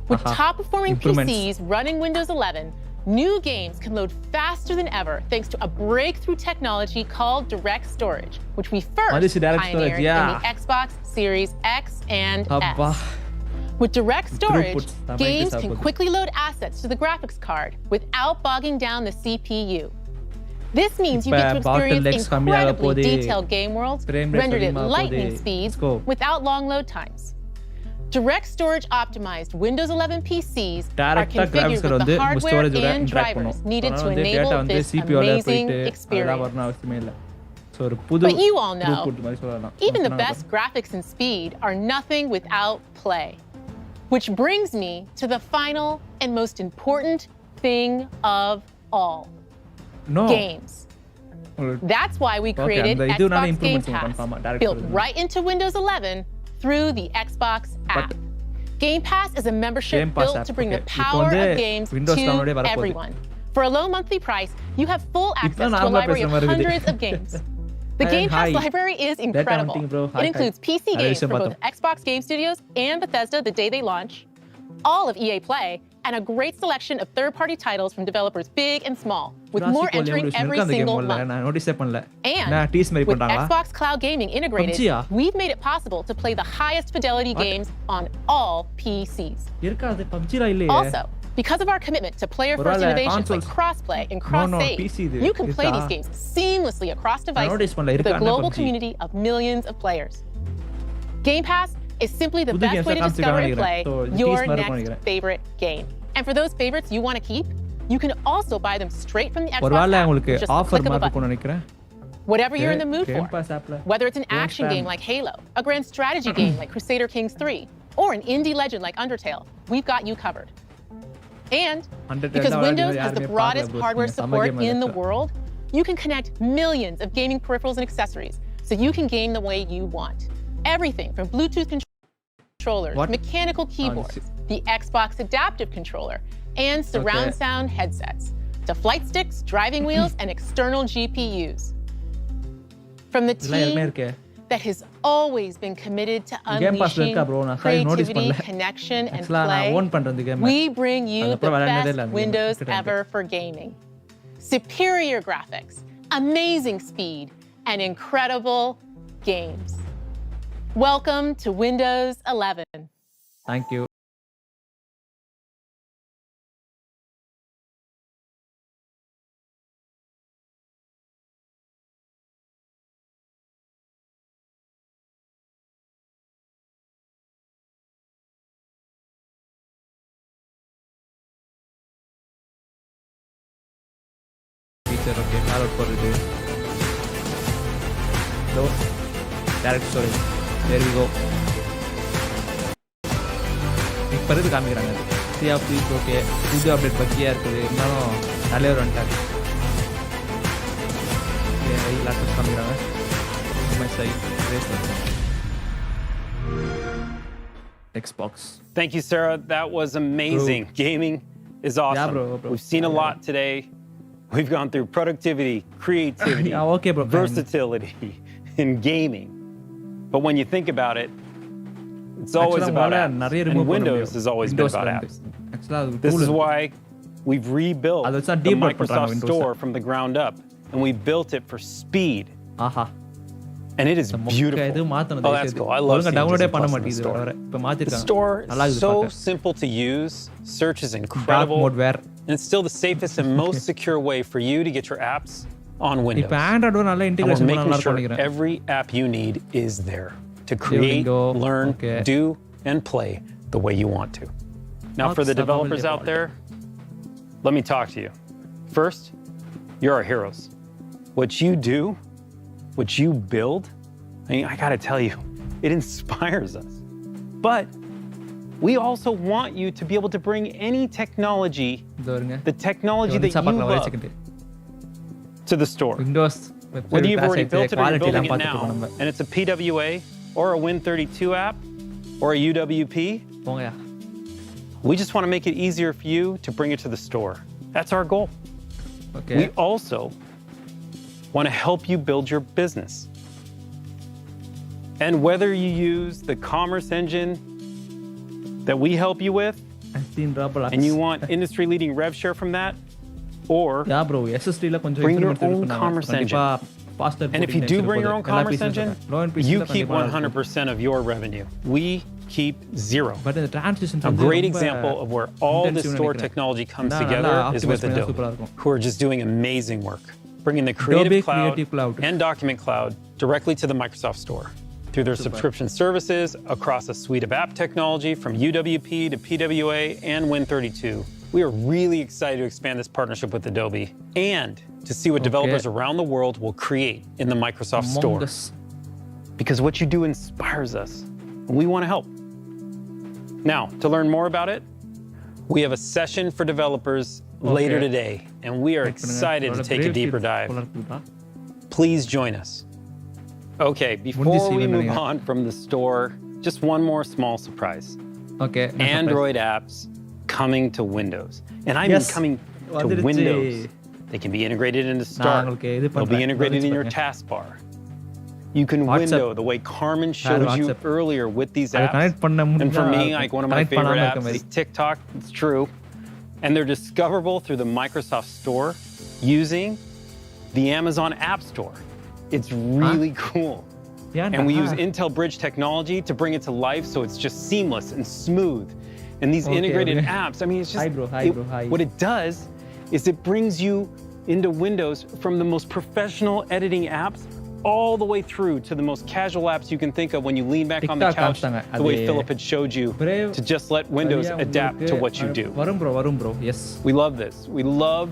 With top-performing PCs running Windows 11, new games can load faster than ever thanks to a breakthrough technology called direct storage, which we first pioneered in the Xbox Series X and S. With direct storage, games can quickly load assets to the graphics card without bogging down the CPU. This means you get to experience incredibly detailed game worlds rendered at lightning speeds without long load times. Direct storage optimized Windows 11 PCs are configured with the hardware and drivers needed to enable this amazing experience. But you all know, even the best graphics and speed are nothing without play. Which brings me to the final and most important thing of all. Games. That's why we created Xbox Game Pass, built right into Windows 11 through the Xbox app. Game Pass is a membership built to bring the power of games to everyone. For a low monthly price, you have full access to a library of hundreds of games. The Game Pass library is incredible. It includes PC games from both Xbox Game Studios and Bethesda the day they launch, all of EA Play, and a great selection of third-party titles from developers big and small, with more entering every single month. And with Xbox Cloud Gaming integrated, we've made it possible to play the highest fidelity games on all PCs. Also, because of our commitment to player-first innovations like cross-play and cross-save, you can play these games seamlessly across devices with a global community of millions of players. Game Pass is simply the best way to discover and play your next favorite game. And for those favorites you want to keep, you can also buy them straight from the Xbox app with just a click of a button. Whatever you're in the mood for, whether it's an action game like Halo, a grand strategy game like Crusader Kings 3, or an indie legend like Undertale, we've got you covered. And because Windows has the broadest hardware support in the world, you can connect millions of gaming peripherals and accessories so you can game the way you want. Everything from Bluetooth controllers, mechanical keyboards, the Xbox Adaptive Controller, and surround sound headsets, to flight sticks, driving wheels, and external GPUs. From the team that has always been committed to unleashing creativity, connection, and play, we bring you the best Windows ever for gaming. Superior graphics, amazing speed, and incredible games. Welcome to Windows 11. Thank you. Okay, download for it. So, direct storage. There we go. இப்போ காமிக்கிறாங்க C of please okay புது update பக்கியாக இருக்குது இருந்தாலும் தலைவர் வந்துட்டார் laptop காமிக்கிறாங்க my side. Xbox. Thank you, Sarah. That was amazing. Bro. Gaming is awesome. Yeah, bro. We've seen a lot today. We've gone through productivity, creativity, Yeah, okay, bro. versatility in gaming. But when you think about it, it's always Actually, about I'm apps. நிறைய And remove பண்ண Windows முடியும். has always Windows been about வந்து. apps. Actually, அது This tool is இருக்கு. why we've rebuilt அது வச்சா the debug பண்றாங்க Microsoft Windows. Store from the ground up. And we built it for speed. Aha. And it is இந்த மொக்க beautiful. இது மாத்தணும் Oh, தயவு that's செய்து. cool. I love ஒழுங்கா seeing download Disney பண்ண Plus in the மாட்டேங்குது store. வர. இப்ப The மாத்திருக்காங்க. store நல்லா is இருக்குது so பார்க்க. simple to use. Search is Dark incredible. mode where And it's still the safest and most secure way for you to get your apps on Windows. இப்ப Android நல்லா And we're integration பண்ண making நல்லா sure இருக்கும் நினைக்கிறேன். every app you need is there to create, Duolingo, learn, okay. do, and play the way you want to. Now, for the What's developers out there, let me talk to you. First, you're our heroes. What you do, what you build, I mean, I gotta tell you, it inspires us. But we also want you to be able to bring any technology, இது வருங்க. the technology that you பார்க்கலாம் ஒரே love, second. to the store. Windows Whether you've already built it or you're building it பார்த்துட்டு now, நம்ம. and it's a PWA or a Win32 app or a UWP, போங்கயா. we just want to make it easier for you to bring it to the store. That's our goal. Okay. We also want to help you build your business. And whether you use the commerce engine that we help you with, I've seen Roblox. and you want industry-leading rev share from that, or Yeah, bro. SSD ல கொஞ்சம் Bring your implement own பண்ணாங்க. commerce கண்டிப்பா faster and if you coding do times bring your own இருக்க போகுது. எல்லா commerce PCs engine, இருக்கும். Low end PCs you ல keep கண்டிப்பா இருக்கும். 100% of your revenue. We keep 0. But இந்த transition A வந்து great ரொம்ப example of where all this intensive store நினைக்கிறேன். technology comes நல்லா together is optimize with பண்ணா Adobe, சூப்பரா இருக்கும். who are just doing amazing work, bringing the Creative Adobe Cloud, Creative Cloud. and Document Cloud directly to the Microsoft Store through their subscription services across a suite of app technology from UWP to PWA and Win32. We are really excited to expand this partnership with Adobe and to see what developers around the world will create in the Microsoft Among Store. Us. Because what you do inspires us, and we want to help. Now, to learn more about it, we have a session for developers later today, and we are excited to take a deeper dive. Please join us. Okay, before we move on from the store, just one more small surprise. Okay. Android apps coming to Windows. And I mean Yes. coming to வந்துருச்சு. Windows. They can be integrated into Start. உங்களுக்கு இது They'll be பண்றேன். integrated in your வந்துருச்சு taskbar. You can WhatsApp. window the way Carmen showed you WhatsApp. earlier with these அது apps. connect பண்ண And முடிஞ்சா for me, இருக்கும். like one of my Connect favorite பண்ணாம இருக்க apps மாதிரி. is TikTok. It's true. And they're discoverable through the Microsoft Store using the Amazon App Store. It's really cool. And we use Intel Bridge technology to bring it to life so it's just seamless and smooth. And these integrated apps, I mean, it's just, Hi, bro. Hi, bro. Hi. what it does is it brings you into Windows from the most professional editing apps all the way through to the most casual apps you can think of when you lean back on the TikTok couch, காமிச்சாங்க. the way அது Philip had showed you, Brave. to just let Windows சரியா adapt to what you உங்களுக்கு do. வரும் bro. Yes. We love this. We love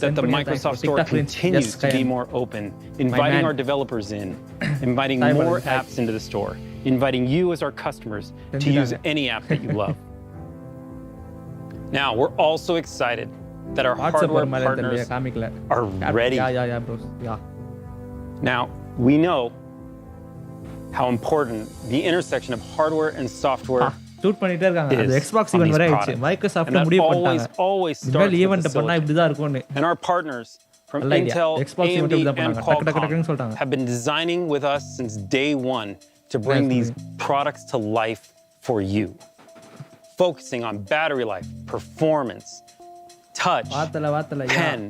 that Send the me a Microsoft thanks for Store TikTok links. continues Yes, to be Kyan. more open, inviting man. our developers in, inviting Hi, more brother. Hi. apps into the store, inviting you as our customers Send to me use that. any app that you love. Now, we're also excited that our WhatsApp hardware ஒரு மாதிரி தெரியல partners காமிக்கல. are ready. Yeah, bro. Yeah. Now, we know how important the intersection of hardware and software shoot பண்ணிட்டே இருக்காங்க. அது is Xbox on event these வரை ஆயிடுச்சு. products. Microsoft And that முடிவு பண்ணிட்டாங்க. always starts இனிமேல் with ஈவென்ட் the பண்ணா silicon. இப்படி தான் இருக்கும்னு. And our partners from நல்ல idea. Intel, Xbox event AMD, இப்படி தான் and பண்ணாங்க. டக்கு டக்குன்னு Qualcomm சொல்லிட்டாங்க. have been designing with us since day one to bring Yes, these products to life for you. Focusing on battery life, performance, touch, Wattala pen,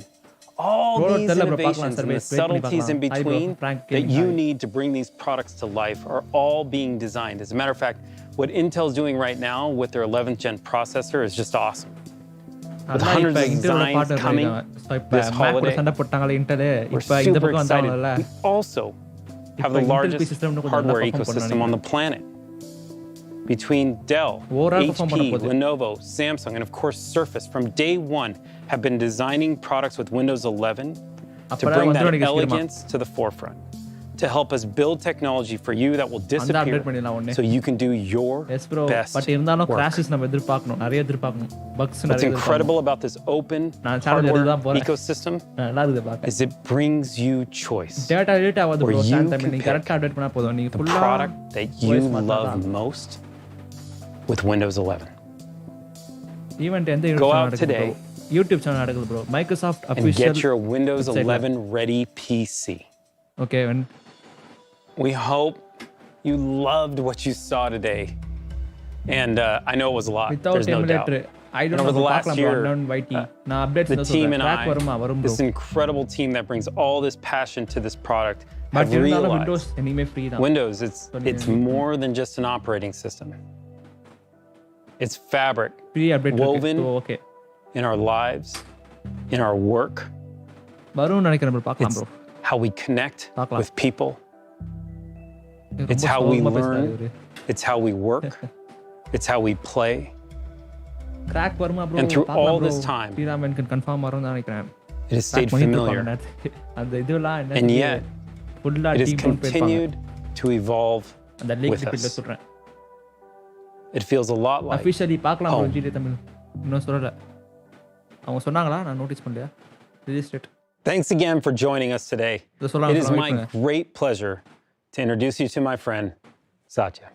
all Bro, these tell her, bro, innovations pakkalam, and the survey, wait subtleties in pakkalam. Hi, bro, between Frank, that hi. you need to bring these products to life are all being designed. As a matter of fact, what Intel's doing right now with their 11th gen processor is just awesome. With hundreds of designs coming this holiday, சண்டை போட்டாங்களே Intel we're இப்போ இந்த super பக்கம் excited. வந்தாங்கல்ல. We also have the Intel largest system இன்னும் கொஞ்சம் hardware நல்லா perform ecosystem on the planet. Between Dell, Overall perform HP, பண்ண போகுது. Lenovo, Samsung, and of course Surface, from day one, have been designing products with Windows 11 to அப்புறம் bring வந்து that உனக்கு elegance to the forefront. to help us build technology for you that will disappear so you can do your Yes bro, best but இருந்தாலும் work. crashes நம்ம எதிர்பார்க்கணும், நிறைய எதிர்பார்க்கணும், bugs What's நிறைய incredible about this open நான் challenge hardware எடுத்து தான் போறேன். ecosystem நல்லா இருக்குது பார்க்க. is it brings you choice. Data edit ஆகாது Where bro, you stand time can நீ pick கரெக்ட்டா அப்டேட் பண்ணா போதும், நீ the ஃபுல்லா product that you love most with Windows 11. Event எந்த Go யூடியூப் out நடக்குது today bro? யூடியூப் சேனல் நடக்குது bro. Microsoft and official get your Windows website 11 ready PC. Okay, when We hope you loved what you saw today. And I know it was a lot. without There's no doubt. emulator I don't And know over the last பார்க்கலாம் bro, year, unknown YT நான் updates the team and track I, வருமா வரும் bro. this incredible team that brings all this passion to this product, But have இருந்தாலும் Windows realized anyway free தான். Windows, it's more than just an operating system. It's fabric Free update woven so okay. in our lives, in our work. வரும்னு நினைக்கிறேன் bro, பார்க்கலாம் It's bro. how we connect பார்க்கலாம். with people. It's ரொம்ப how we சோகமா பேசுறாரு learn. இவரு. It's how we work. It's how we play. Crack வருமா bro? And through பார்க்கலாம் all bro. this time, Sriraman confirm வரும்னு தான் நினைக்கிறேன். it has stayed Crack பண்ணிட்டு familiar. இருப்பாங்க. அந்த இதெல்லாம் என்ன And yet, ஃபுல்லா it has டீம் டவுன் போயிருப்பாங்க. continued to evolve அந்த லிங்க் with ரிப்பீட்ல us. சொல்றேன். It feels a lot like officially பார்க்கலாம் bro home. ஜிடி தமிழ். இன்னும் சொல்லல. அவங்க சொன்னாங்களா? நான் நோட்டீஸ் பண்ணலையா? Register. Thanks again for joining us today. இத சொல்லலாம். It is my great pleasure to introduce you to my friend, Satya.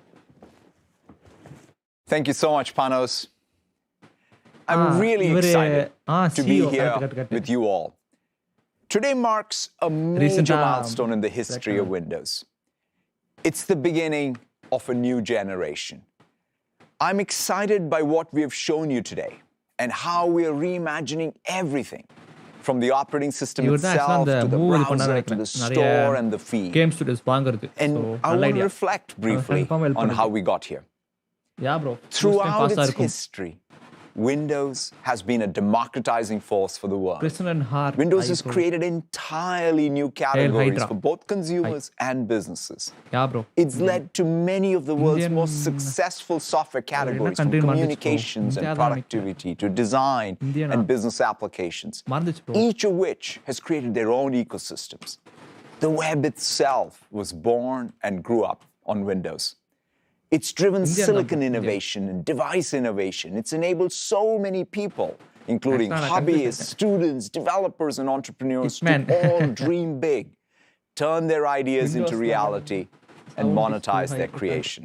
Thank you so much, Panos. I'm really excited to be CEO, here correct. with you all. Today marks a major milestone in the history of Windows. It's the beginning of a new generation. I'm excited by what we have shown you today and how we are reimagining everything, from the operating system itself to the browser to the store and the feed. Game studios வாங்குறது. And I want to reflect briefly on how we got here. Yeah bro. Throughout its history, Windows has been a democratizing force for the world. Windows has created entirely new categories for both consumers and businesses. Yeah bro. It's led to many of the world's most successful software categories, from communications and productivity to design and business applications, each of which has created their own ecosystems. The web itself was born and grew up on Windows. It's driven silicon innovation and device innovation. It's enabled so many people, including hobbyists, students, developers, and entrepreneurs, to all dream big, turn their ideas into reality, and monetize their creation.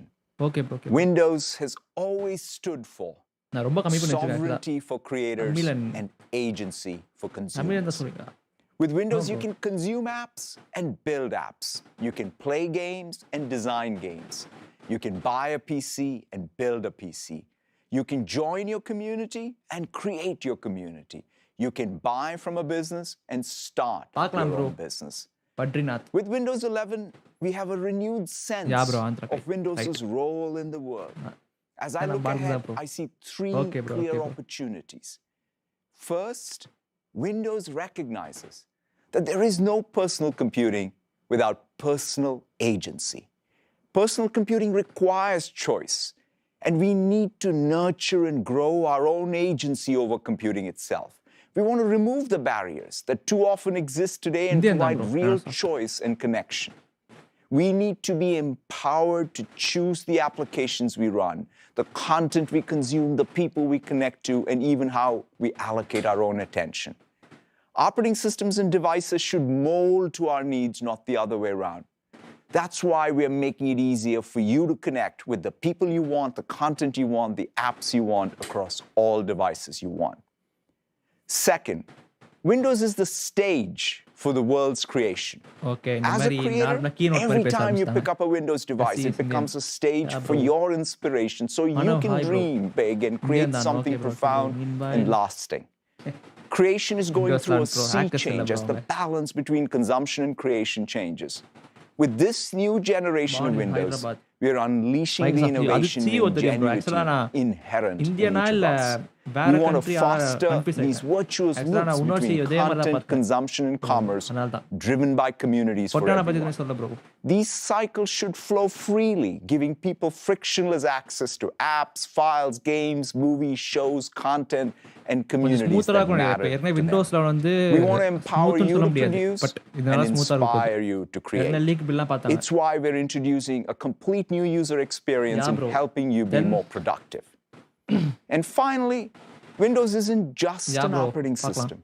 Windows has always stood for sovereignty for creators and agency for consumers. With Windows, you can consume apps and build apps. You can play games and design games. You can buy a PC and build a PC. You can join your community and create your community. You can buy from a business and start your own business. With Windows 11, we have a renewed sense of Windows' role in the world. As I look ahead, I see three clear opportunities. First, Windows recognizes that there is no personal computing without personal agency. Personal computing requires choice, and we need to nurture and grow our own agency over computing itself. We want to remove the barriers that too often exist today and provide real choice and connection. We need to be empowered to choose the applications we run, the content we consume, the people we connect to, and even how we allocate our own attention. Operating systems and devices should mold to our needs, not the other way around. That's why we're making it easier for you to connect with the people you want, the content you want, the apps you want across all devices you want. Second, Windows is the stage for the world's creation. As a creator, every time you pick up a Windows device, it becomes a stage for your inspiration, so you can dream big and create something profound and lasting. Creation is going through a sea change as the balance between consumption and creation changes. With this new generation of Windows, We are unleashing the innovation and ingenuity inherent in each of us. We want to foster these virtuous loops between content, consumption, and commerce, driven by communities for everyone. These cycles should flow freely, giving people frictionless access to apps, files, games, movies, shows, content, and communities that matter to them. We want to empower you to produce and inspire you to create. It's why we're introducing a complete new user experience and helping you be more productive. And finally, Windows isn't just an operating system.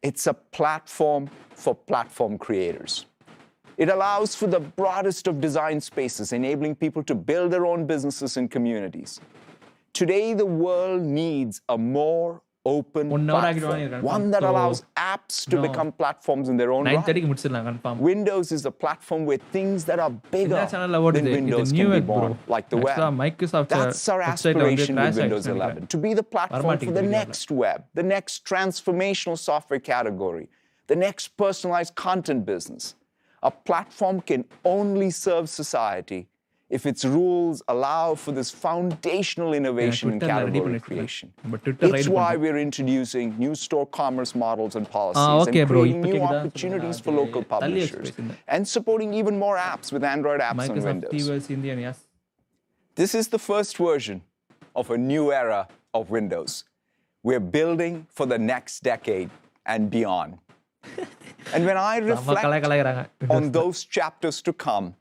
It's a platform for platform creators. It allows for the broadest of design spaces, enabling people to build their own businesses and communities. Today, the world needs a more open platform, one that allows apps to become platforms in their own right. Windows is a platform where things that are bigger than Windows can be born, like the web. That's our aspiration with Windows 11, to be the platform for the next web, the next transformational software category, the next personalized content business. A platform can only serve society if its rules allow for this foundational innovation and category creation. It's why we're introducing new store commerce models and policies and creating new opportunities for local publishers and supporting even more apps with Android apps on Windows. This is the first version of a new era of Windows. We're building for the next decade and beyond. And when I reflect on those chapters to come,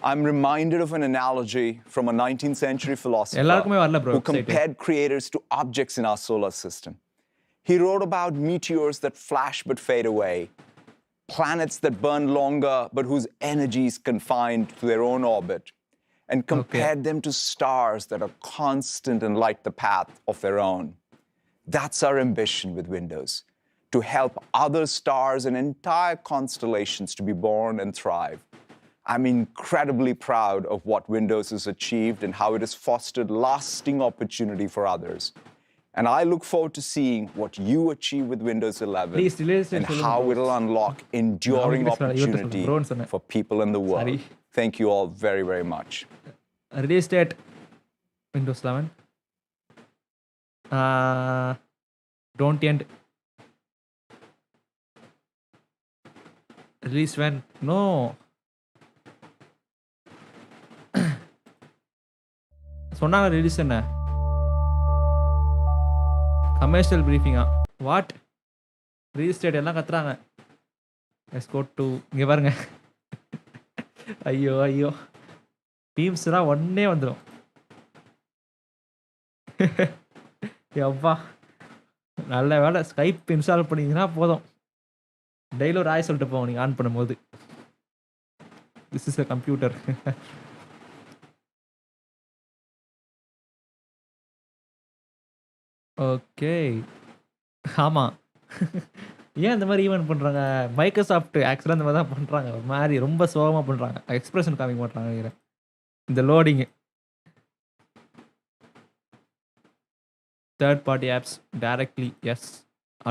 I'm reminded of an analogy from a 19th century philosopher who compared creators to objects in our solar system. He wrote about meteors that flash but fade away, planets that burn longer but whose energy is confined to their own orbit, and compared them to stars that are constant and light the path of their own. That's our ambition with Windows, to help other stars and entire constellations to be born and thrive. I'm incredibly proud of what Windows has achieved and how it has fostered lasting opportunity for others. And I look forward to seeing what you achieve with Windows 11 and how it'll unlock enduring opportunity for people in the world. Thank you all very, very much. Release date Windows 11. Don't end. Release when? No. சொன்னாங்க release என்ன commercial பிரீஃபிங்கா what release date எல்லாம் கத்துறாங்க let's go to இங்கே பாருங்க ஐயோ ஐயோ டீம்ஸ்லாம் ஒன்னே வந்துடும் எவ்வா நல்ல வேலை ஸ்கைப் இன்ஸ்டால் பண்ணிங்கன்னா போதும் டெய்லி ஒரு ஆய் சொல்லிட்டு போவோம் நீங்கள் ஆன் பண்ணும்போது this is a computer okay ஆமாம் ஏன் இந்த மாதிரி ஈவெண்ட் பண்ணுறாங்க மைக்ரோசாஃப்ட் ஆக்சுவலாக இந்த மாதிரி தான் பண்ணுறாங்க ஒரு மாதிரி ரொம்ப சோகமாக பண்ணுறாங்க எக்ஸ்பிரஷன் காமிக்க மாட்டாங்க நினைக்கிறேன் இந்த லோடிங்கு third party apps directly yes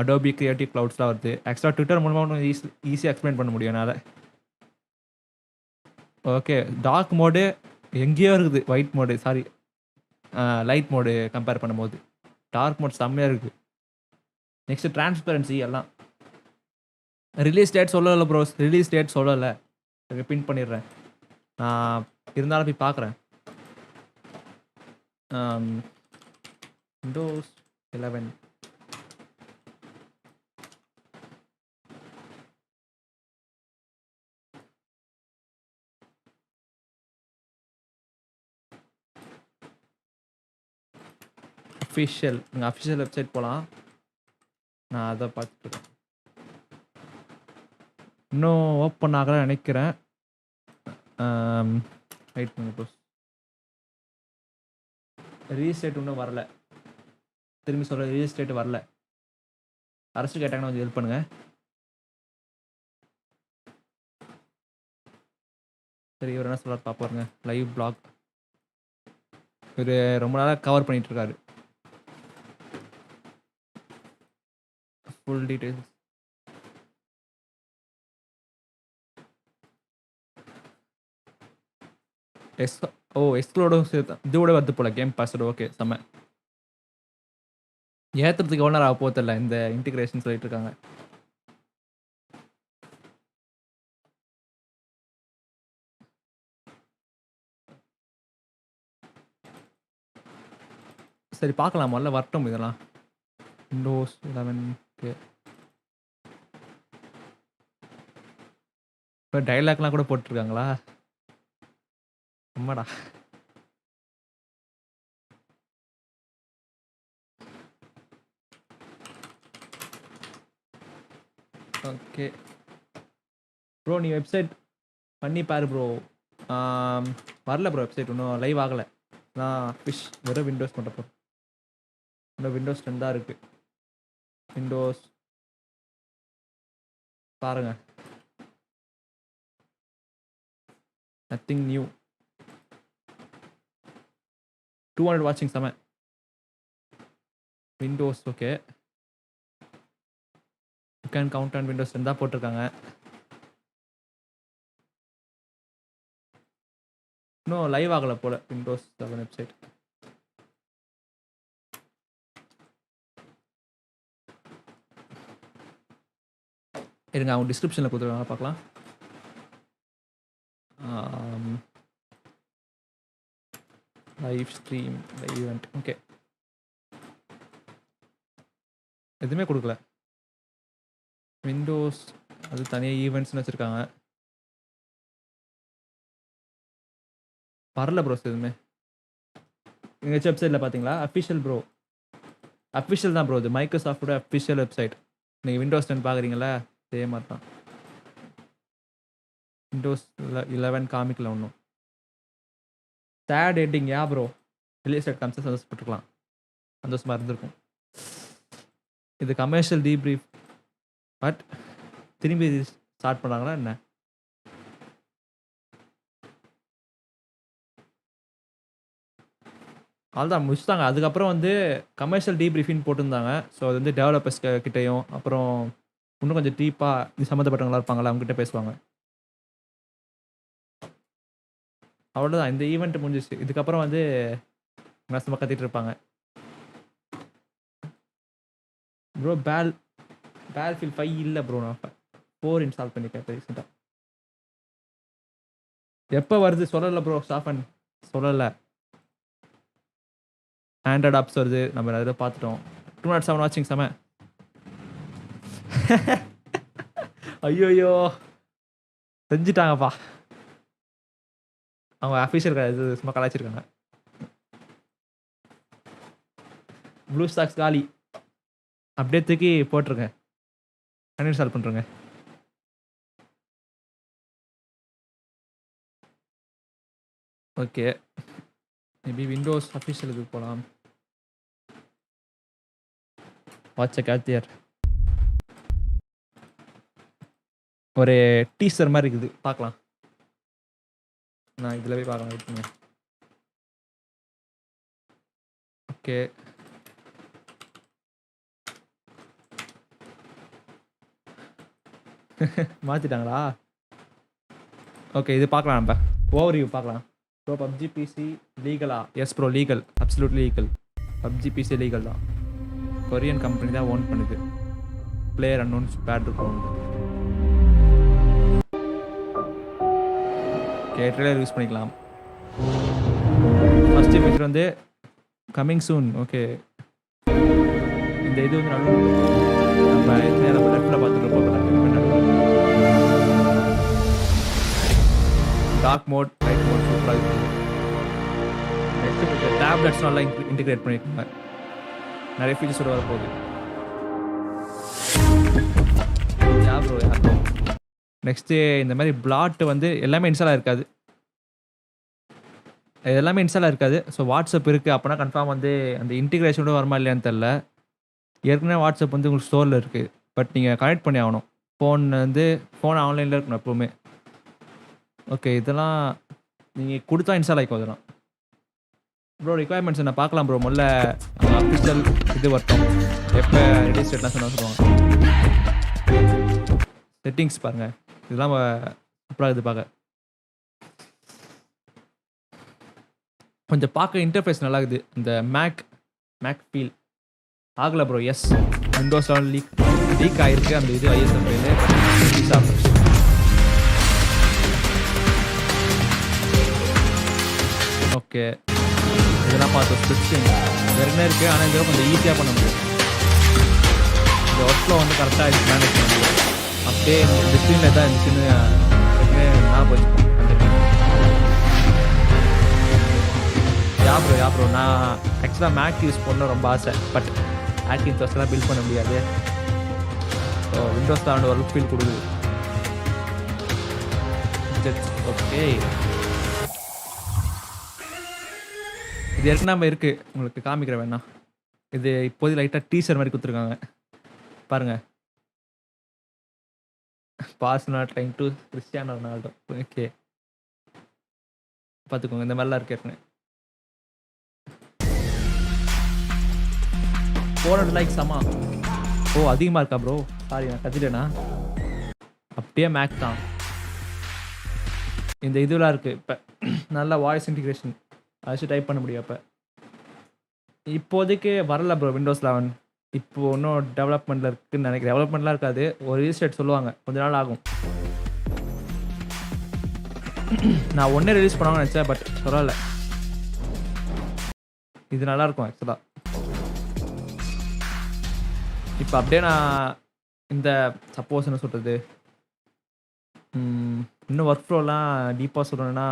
Adobe creative க்ளவுட்ஸ்லாம் வருது ஆக்சுவலாக ட்விட்டர் மூலமாக ஈஸியாக எக்ஸ்பிளைன் பண்ண முடியும் என்னால் ஓகே டார்க் மோடு எங்கேயோ இருக்குது white mode sorry light mode compare பண்ணும்போது டார்க் மோட் செம்மையாக இருக்குது நெக்ஸ்ட்டு டிரான்ஸ்பரன்சி எல்லாம் ரிலீஸ் டேட் சொல்லலை ப்ரோஸ் ரிலீஸ் டேட் சொல்லலை பின் பண்ணிடுறேன் நான் இருந்தாலும் போய் பார்க்குறேன் விண்டோஸ் 11 அஃபிஷியல் நீங்கள் அஃபிஷியல் வெப்சைட் போகலாம் நான் அதை பார்த்துட்டு இன்னும் ஓப்பன் ஆகலை நினைக்கிறேன் வெயிட் பண்ணுங்க ப்ரோஸ் ரிலீஸ் டேட் இன்னும் வரல திரும்பி சொல்கிற ரிலீஸ் டேட் வரல அரசு கேட்டாங்கன்னா கொஞ்சம் ஹெல்ப் பண்ணுங்கள் சரி இவர் என்ன சொல்கிறார் பார்ப்பாருங்க லைவ் பிளாக் இவர் ரொம்ப நாளாக கவர் பண்ணிகிட்டு இருக்காரு full details எக்ஸ்க்ளோடும் சேர்த்து இதோட வருது போல் கேம் பாஸோட. ஓகே செம்ம. ஏற்றுறதுக்கு எவ்வளோ நேரம் ஆக போதில்ல இந்த இன்டிகிரேஷன் சொல்லிட்டு இருக்காங்க. சரி பார்க்கலாம், முதல்ல வரட்டும் இதெல்லாம். விண்டோஸ் 11 இப்போ டைலாக்லாம் கூட போட்டிருக்காங்களா? அம்மாடா. ஓகே ப்ரோ, நீ வெப்சைட் பண்ணி பாரு ப்ரோ. வரல ப்ரோ, வெப்சைட் இன்னும் லைவ் ஆகலை. நான் ஃபிஷ் வெறும் விண்டோஸ் மட்டும் ப்ரோ. இன்னும் விண்டோஸ் 10 தான் இருக்குது. விண்டோஸ் பாருங்க, நத்திங் நியூ. 200 வாட்சிங் செம. Windows okay, you can count on Windows 10 தான் போட்டிருக்காங்க. இன்னும் லைவ் ஆகலை போல் விண்டோஸ் 7 வெப்சைட். இருங்க, அவங்க டிஸ்கிரிப்ஷனில் கொடுத்துருக்காங்க பார்க்கலாம். Live stream, live event. Okay, எதுவுமே கொடுக்கல. விண்டோஸ் அது தனியாக ஈவெண்ட்ஸ்னு வச்சுருக்காங்க. வரல ப்ரோஸ் எதுவுமே. எங்கள் வெப்சைட்டில் பார்த்தீங்களா? அஃபிஷியல் ப்ரோ, அஃபிஷியல் தான் ப்ரோ. இது மைக்ரோசாஃப்டோட அஃபிஷியல் வெப்சைட். நீங்கள் விண்டோஸ் 10 பார்க்குறீங்களா, அதே மாதிரி தான். விண்டோஸ் 11 காமிக்கல ஒன்றும். சேட் எட்டிங் யா ப்ரோ, ரிலீஸ் டேட் காமிச்சு சந்தோஷப்பட்டுருக்கலாம், சந்தோஷமாக இருந்திருக்கும். இது கமர்ஷியல் டீப்ரீஃப், பட் திரும்பி ஸ்டார்ட் பண்ணாங்களா என்ன? அதுதான் முடிச்சுட்டாங்க. அதுக்கப்புறம் வந்து கமர்ஷியல் டீப்ரீஃபின்னு போட்டிருந்தாங்க. ஸோ அது வந்து டெவலப்பர்ஸ் கிட்டேயும் அப்புறம் இன்னும் கொஞ்சம் டீப்பாக இது சம்மந்தப்பட்டவங்களா இருப்பாங்களா அவங்ககிட்ட பேசுவாங்க. அவ்வளோதான், இந்த ஈவெண்ட் முடிஞ்சிச்சு. இதுக்கப்புறம் வந்து நசமாக கத்திட்டு இருப்பாங்க. ப்ரோ பேல்ஃபீல்ட் 5 இல்லை ப்ரோ, நான் 4 இன்ஸ்டால் பண்ணிட்டேன் ரீசெண்டாக. எப்போ வருது சொல்லலை ப்ரோ, ஸ்டாஃபன் சொல்லலை. ஆண்ட்ராய்ட் ஆப்ஸ் வருது, நம்ம நிறைய பார்த்துட்டோம். 207 வாட்சிங் செம. ஐயோயோ செஞ்சுட்டாங்கப்பா. அவங்க அஃபீஷியல் இது சும்மா கலாய்ச்சிருக்காங்க. ப்ளூ ஸ்டாக்ஸ் காலி, அப்படியே தூக்கி போட்டிருங்க, அன்இன்ஸ்டால் பண்ணுறேங்க. ஓகே, மேபி விண்டோஸ் அஃபிஷியலுக்கு போகலாம். வாட்ச் கேத்தியர் ஒரு டீசர் மாதிரி இருக்குது, பார்க்கலாம். நான் இதில் போய் பார்க்கலாம், இருக்குங்க. ஓகே, மாற்றிட்டாங்களா? ஓகே, இது பார்க்கலாம். நம்ம ஓவர்வியூ பார்க்கலாம். ப்ரோ பப்ஜி பிசி லீகலா? Yes bro, legal, absolutely legal. PUBG PC legal தான். கொரியன் கம்பெனி தான் ஓன் பண்ணுது. பிளேயர் அன்னோன்ஸ் பேட் இருக்கும். ட்ரெய்லர் யூஸ் பண்ணிக்கலாம். ஃபஸ்ட்டு ஃபீச்சர் வந்து கம்மிங் சூன். ஓகே, இந்த இது வந்து நம்ம நேரம் லெஃப்டில் பார்த்துட்டு போகலாம். டார்க் மோட், லைட் மோட் சூப்பராக இருக்குது. நெக்ஸ்ட் ஃபீச்சர் டேப்லெட்ஸ் நல்லா இன்டிகிரேட் பண்ணியிருக்காங்க. நிறைய ஃபீச்சர்ஸோடு வரப்போகுது. யாரும் நெக்ஸ்ட்டு இந்த மாதிரி பிளாட் வந்து எல்லாமே இன்ஸ்டாலாக இருக்காது. எல்லாமே இன்ஸ்டாலாக இருக்காது. ஸோ வாட்ஸ்அப் இருக்குது அப்படின்னா கன்ஃபார்ம் வந்து அந்த இன்டிகிரேஷனோட வருமா இல்லையான்னு தெரில. ஏற்கனவே வாட்ஸ்அப் வந்து உங்களுக்கு ஸ்டோரில் இருக்குது, பட் நீங்கள் கனெக்ட் பண்ணி ஆகணும். ஃபோன் ஆன்லைனில் இருக்கணும் எப்போவுமே. ஓகே, இதெல்லாம் நீங்கள் கொடுத்தா இன்ஸ்டால் ஆகிக்கும். அதெல்லாம் ப்ரோ ரிக்வயர்மெண்ட்ஸ் நான் பார்க்கலாம் ப்ரோ. முதல்ல அஃபிஷியல் இது வரட்டும், எப்போ ரிலீஸ் டேட்லாம் சொல்லுவாங்க. செட்டிங்ஸ் பாருங்கள், இதெல்லாம் சூப்பராக இது பார்க்க. கொஞ்சம் பார்க்க இன்டர்ஃபேஸ் நல்லா இருக்குது. இந்த மேக் ஃபீல் ஆகலை ப்ரோ. எஸ், விண்டோஸ் லீக் ஆகிருக்கு அந்த இது ISM ஃபைலு. ஓகே, இதெல்லாம் பார்த்தோம். ஸ்கிரிப்ஷன் வேறு இருக்குது, ஆனால் இதெல்லாம் கொஞ்சம் ஈஸியாக பண்ண முடியும். இந்த ஒர்க் ஃப்ளோ வந்து கரெக்டாக மேனேஜ் பண்ண முடியும். அப்படியே இந்த ஸ்க்ரீனில் தான் இருந்துச்சுன்னு நான் வச்சுப்பேன். யா ப்ரோ நான் ஆக்சுவலாக மேக் யூஸ் பண்ண ரொம்ப ஆசை. பட் ஆக்டின்ஸ்லாம் பில்ட் பண்ண முடியாது. ஸோ விண்டோஸ் தான் ஒரு ஃபீல் கொடுக்குது. ஓகே, இது ஏற்கனவே இருக்குது, உங்களுக்கு காமிக்கிறேன் வேணா. இது இப்போதைக்கு லைட்டாக டீசர் மாதிரி கொடுத்துருக்காங்க பாருங்க. Barcelona trying to Cristiano Ronaldo. Okay, பார்த்துக்கோங்க, இந்த மாதிரிலாம் இருக்கு. ஏற்கனவே 400 likes அம்மா. ஓ, அதிகமாக இருக்கா ப்ரோ? சாரி, நான் கத்திட்டேனா? அப்படியே மேக் தான். இந்த இதுலாம் இருக்குது இப்போ. நல்லா வாய்ஸ் இன்டிகிரேஷன் அதாச்சும் டைப் பண்ண முடியும். அப்போ இப்போதைக்கு வரல ப்ரோ விண்டோஸ் 11. இப்போது இன்னும் டெவலப்மெண்ட்டில் இருக்குதுன்னு நினைக்கிறேன். டெவலப்மெண்ட்லாம் இருக்காது, ஒரு ரிலீஸ் டேட் சொல்லுவாங்க, கொஞ்ச நாள் ஆகும். நான் ஒன்றே ரிலீஸ் பண்ணுவாங்கன்னு நினச்சேன், பட் பரவாயில்ல, இது நல்லாயிருக்கும் ஆக்சுவலாக. இப்போ அப்படியே நான் இந்த சப்போஸ் என்ன சொல்கிறது, இன்னும் ஒர்க் ஃப்ளோலாம் டீப்பாக சொல்லணுன்னா,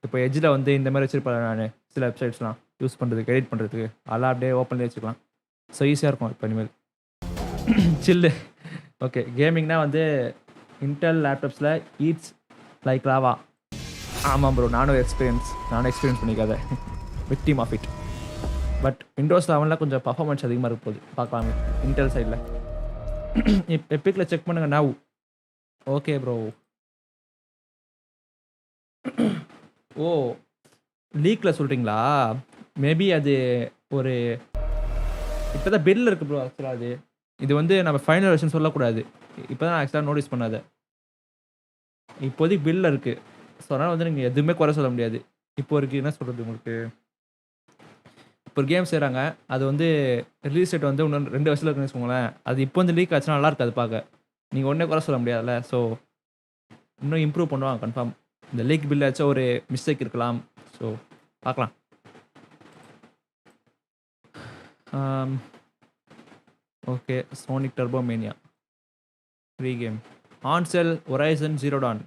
இப்போ எட்ஜில் வந்து இந்த மாதிரி வச்சுருப்பேன் நான். சில வெப்சைட்ஸ்லாம் யூஸ் பண்ணுறதுக்கு, எடிட் பண்ணுறதுக்கு, அதெல்லாம் அப்படியே ஓப்பன்லேயே வச்சுக்கலாம். ஸோ ஈஸியாக இருக்கும் இப்போ இனிமேல். சில்லு. ஓகே, கேமிங்னா வந்து இன்டெல் லேப்டாப்ஸில் ஈட்ஸ் லைக் லாவா. ஆமாம் ப்ரோ, நானும் எக்ஸ்பீரியன்ஸ் பண்ணிக்காத victim of it. But Windows 11 கொஞ்சம் பர்ஃபார்மன்ஸ் அதிகமாக இருக்க போகுது, பார்க்கலாமே இன்டெல் சைடில். இப்போ எப்பிக்கில் செக் பண்ணுங்க நாவ். Okay bro. ஓ, லீக்கில் சொல்கிறீங்களா? மேபி அது ஒரு இப்போ தான் பில்லில் இருக்குது ப்ரோ. ஆக்சுவலாக இது வந்து நம்ம ஃபைனல் வெர்ஷன் சொல்லக்கூடாது. இப்போ தான் ஆக்சுவலாக நோட்டீஸ் பண்ணாத. இப்போதைக்கு பில்லில் இருக்குது. ஸோ அதனால் வந்து நீங்கள் எதுவுமே குறை சொல்ல முடியாது. இப்போ இருக்குது என்ன சொல்கிறது உங்களுக்கு, இப்போ ஒரு கேம் செய்கிறாங்க, அது வந்து ரிலீஸ் டேட் வந்து இன்னும் 2 வருஷத்தில் இருக்குன்னு வச்சுக்கோங்களேன். அது இப்போ வந்து லீக் ஆச்சுன்னா நல்லா இருக்காது பார்க்க. நீங்கள் ஒன்றே குறை சொல்ல முடியாதுல்ல. ஸோ இன்னும் இம்ப்ரூவ் பண்ணுவாங்க கன்ஃபார்ம். இந்த லீக் பில் ஆச்சும் ஒரு மிஸ்டேக் இருக்கலாம். ஸோ பார்க்கலாம். Okay, Sonic turbo mania free game on sale. Horizon zero dawn.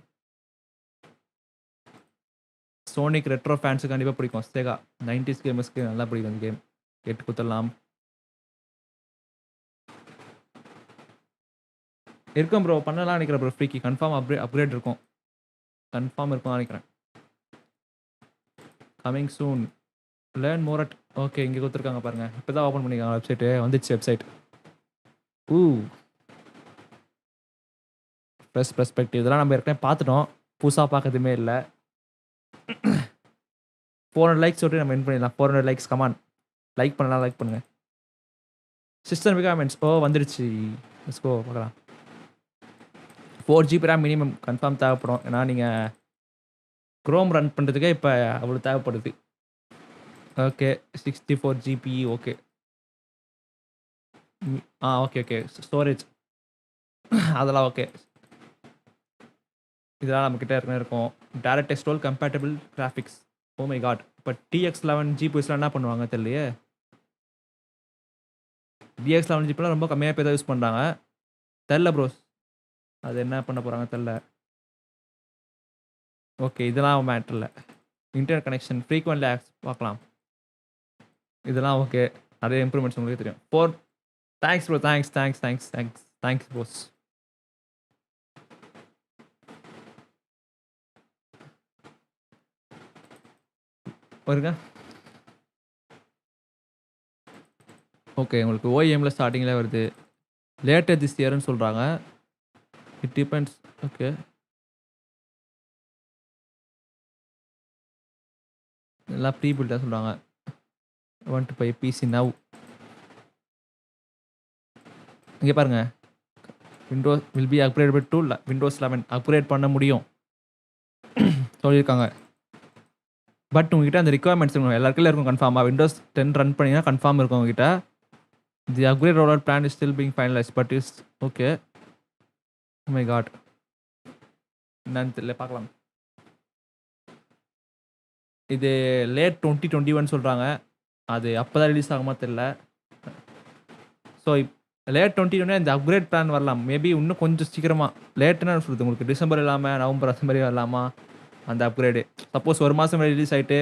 Sonic retro ஃபேன்ஸுக்கு கண்டிப்பாக பிடிக்கும். சேகா 90s கேமர்ஸ்க்கு நல்லா பிடிக்கும் இந்த கேம். கேட்டு கொடுத்துடலாம். இருக்கும் ப்ரோ, பண்ணலாம் நினைக்கிறேன் ப்ரோ. ஃப்ரீக்கி கன்ஃபார்ம் அப்கிரேட் இருக்கும், கன்ஃபார்ம் இருக்கும் நினைக்கிறேன். Coming soon. Learn more at. Okay, இங்கே கொடுத்துருக்காங்க பாருங்கள். இப்போ தான் ஓப்பன் பண்ணியிருக்காங்க வெப்சைட்டு. வந்துச்சு வெப்சைட். ப்ரெஸ் பெர்ஸ்பெக்டிவ் இதெல்லாம் நம்ம ஏற்கனவே பார்த்துட்டோம், புதுசாக பார்க்கறதுமே இல்லை. 400 likes சொல்லிட்டு நம்ம வின் பண்ணிடலாம். 400 likes கமான். லைக் பண்ணலாம், லைக் பண்ணுங்கள். சிஸ்டம் ரிக்வயர்மெண்ட்ஸ் வந்துடுச்சு. லெட்ஸ் கோ பார்க்கலாம். 4GB RAM மினிமம் கன்ஃபார்ம் தேவைப்படும். ஏன்னா நீங்கள் க்ரோம் ரன் பண்ணுறதுக்கே இப்போ அவ்வளோ தேவைப்படுது. Okay, 64GB. Okay okay storage அதெல்லாம் ஓகே. இதெல்லாம் நம்மக்கிட்ட ஏற்கனவே இருக்கும். டேரக்ட் எக்ஸ்ட்ரோல் compatible graphics. Oh my god. இப்போ TX11 ஜிபிஸ்லாம் என்ன பண்ணுவாங்க தெரியலையே. DX11 ஜிபிலாம் ரொம்ப கம்மியாக பேர் தான் யூஸ் பண்ணுறாங்க. தெரில ப்ரோஸ், அது என்ன பண்ண போகிறாங்க தெரில. ஓகே, இதெல்லாம் மேட்டரில். இன்டர்நெட் கனெக்ஷன் ஃப்ரீக்வெண்ட்லி ஆக்ஸ் பார்க்கலாம். இதெல்லாம் ஓகே, நிறைய இம்ப்ரூவ்மெண்ட்ஸ் உங்களுக்கு தெரியும். Thanks bro, thanks bros. பாருங்க. ஓகே, உங்களுக்கு OEMல ஸ்டார்டிங்கில் வருது. லேட்டர் திஸ் இயர்னு சொல்கிறாங்க. It depends. ஓகே, எல்லாம் ப்ரீ பில்டாக சொல்கிறாங்க. want to buy PC now. இங்கே பாருங்கள், Windows will be upgradable to Windows 11 upgrade பண்ண முடியும் சொல்லியிருக்காங்க. பட் உங்ககிட்ட அந்த ரிக்குவயர்மெண்ட்ஸ் இருக்கும் எல்லாருக்கும் இருக்கும் கன்ஃபார்மாக Windows 10 ரன் பண்ணிங்கன்னா கன்ஃபார்ம் இருக்கும் உங்ககிட்ட. The upgrade roll out plan is still being finalise but is okay. My god என்னன்னு தெரியல, பார்க்கலாம். இது லேட் 2021 சொல்கிறாங்க. அது அப்போ தான் ரிலீஸ் ஆகுமா தெரியல. ஸோ லேட் 2021 இந்த அப்கிரேட் பிளான் வரலாம். மேபி இன்னும் கொஞ்சம் சீக்கிரமாக லேட்டுன்னு சொல்லுது உங்களுக்கு. டிசம்பர் இல்லாமல் நவம்பர் அந்த மாதிரி வரலாமா அந்த அப்கிரேடு. சப்போஸ் ஒரு மாதம் முன்னாடி ரிலீஸ் ஆகிட்டு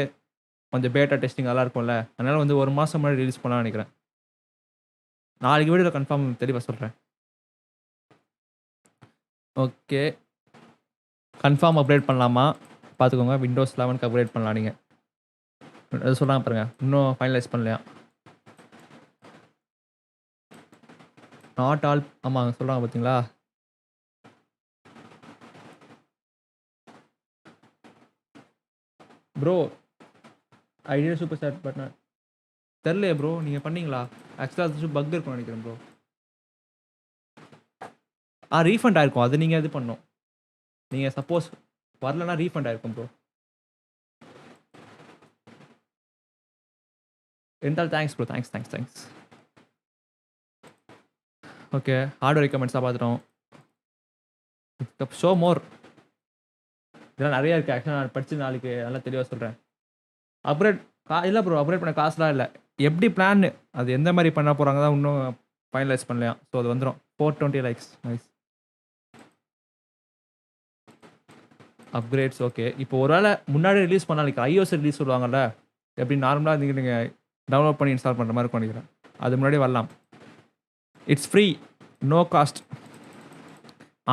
கொஞ்சம் பேட்டா டெஸ்டிங் நல்லா இருக்கும்ல, அதனால் வந்து ஒரு மாதம் முன்னாடி ரிலீஸ் பண்ணலாம்னு நினைக்கிறேன். நாளைக்கு வீடியோவில் கன்ஃபார்ம் தெளிவாக சொல்கிறேன். ஓகே, கன்ஃபார்ம் அப்கிரேட் பண்ணலாமா பார்த்துக்கோங்க. Windows 11க்கு அப்கிரேட் பண்ணலாம் நீங்கள். அது சொல்கிறாங்க பாருங்கள், இன்னும் ஃபைனலைஸ் பண்ணலையா. நாட் ஆல், ஆமாம் சொல்கிறாங்க பார்த்தீங்களா. Bro idea super start button தெரிலையே ப்ரோ, நீங்கள் பண்ணீங்களா? ஆக்சுவலாக அது பக் இருக்கும்னு நினைக்கிறேன் ப்ரோ. ரீஃபண்ட் ஆயிருக்கும், அது நீங்கள் இது பண்ணணும். நீங்கள் சப்போஸ் வரலன்னா ரீஃபண்ட் ஆயிருக்கும் ப்ரோ. இருந்தாலும் thanks bro, thanks. Okay, hardware ரெக்கமெண்ட்ஸாக பார்த்துட்டோம். ஷோ மோர் இதெல்லாம் நிறையா இருக்குது. ஆக்சுவலாக நான் படித்து நாளைக்கு நல்லா தெளிவாக சொல்கிறேன். அப்கிரேட் இல்லை ப்ரோ, அப்கிரேட் பண்ண காசுலாம் இல்லை. எப்படி பிளான் அது எந்த மாதிரி பண்ண போகிறாங்க தான் இன்னும் ஃபைனலைஸ் பண்ணலையா. ஸோ அது வந்துடும். 420 லைக்ஸ், நைஸ். Upgrades okay. இப்போ ஒரு வேளை முன்னாடி ரிலீஸ் பண்ணாலும் iOS ரிலீஸ் சொல்லுவாங்கல்ல, எப்படி நார்மலாக நீங்கள் டவுன்லோட் பண்ணி இன்ஸ்டால் பண்ணுற மாதிரி பண்ணிக்கிறேன். அது முன்னாடி வரலாம். It's free, no cost.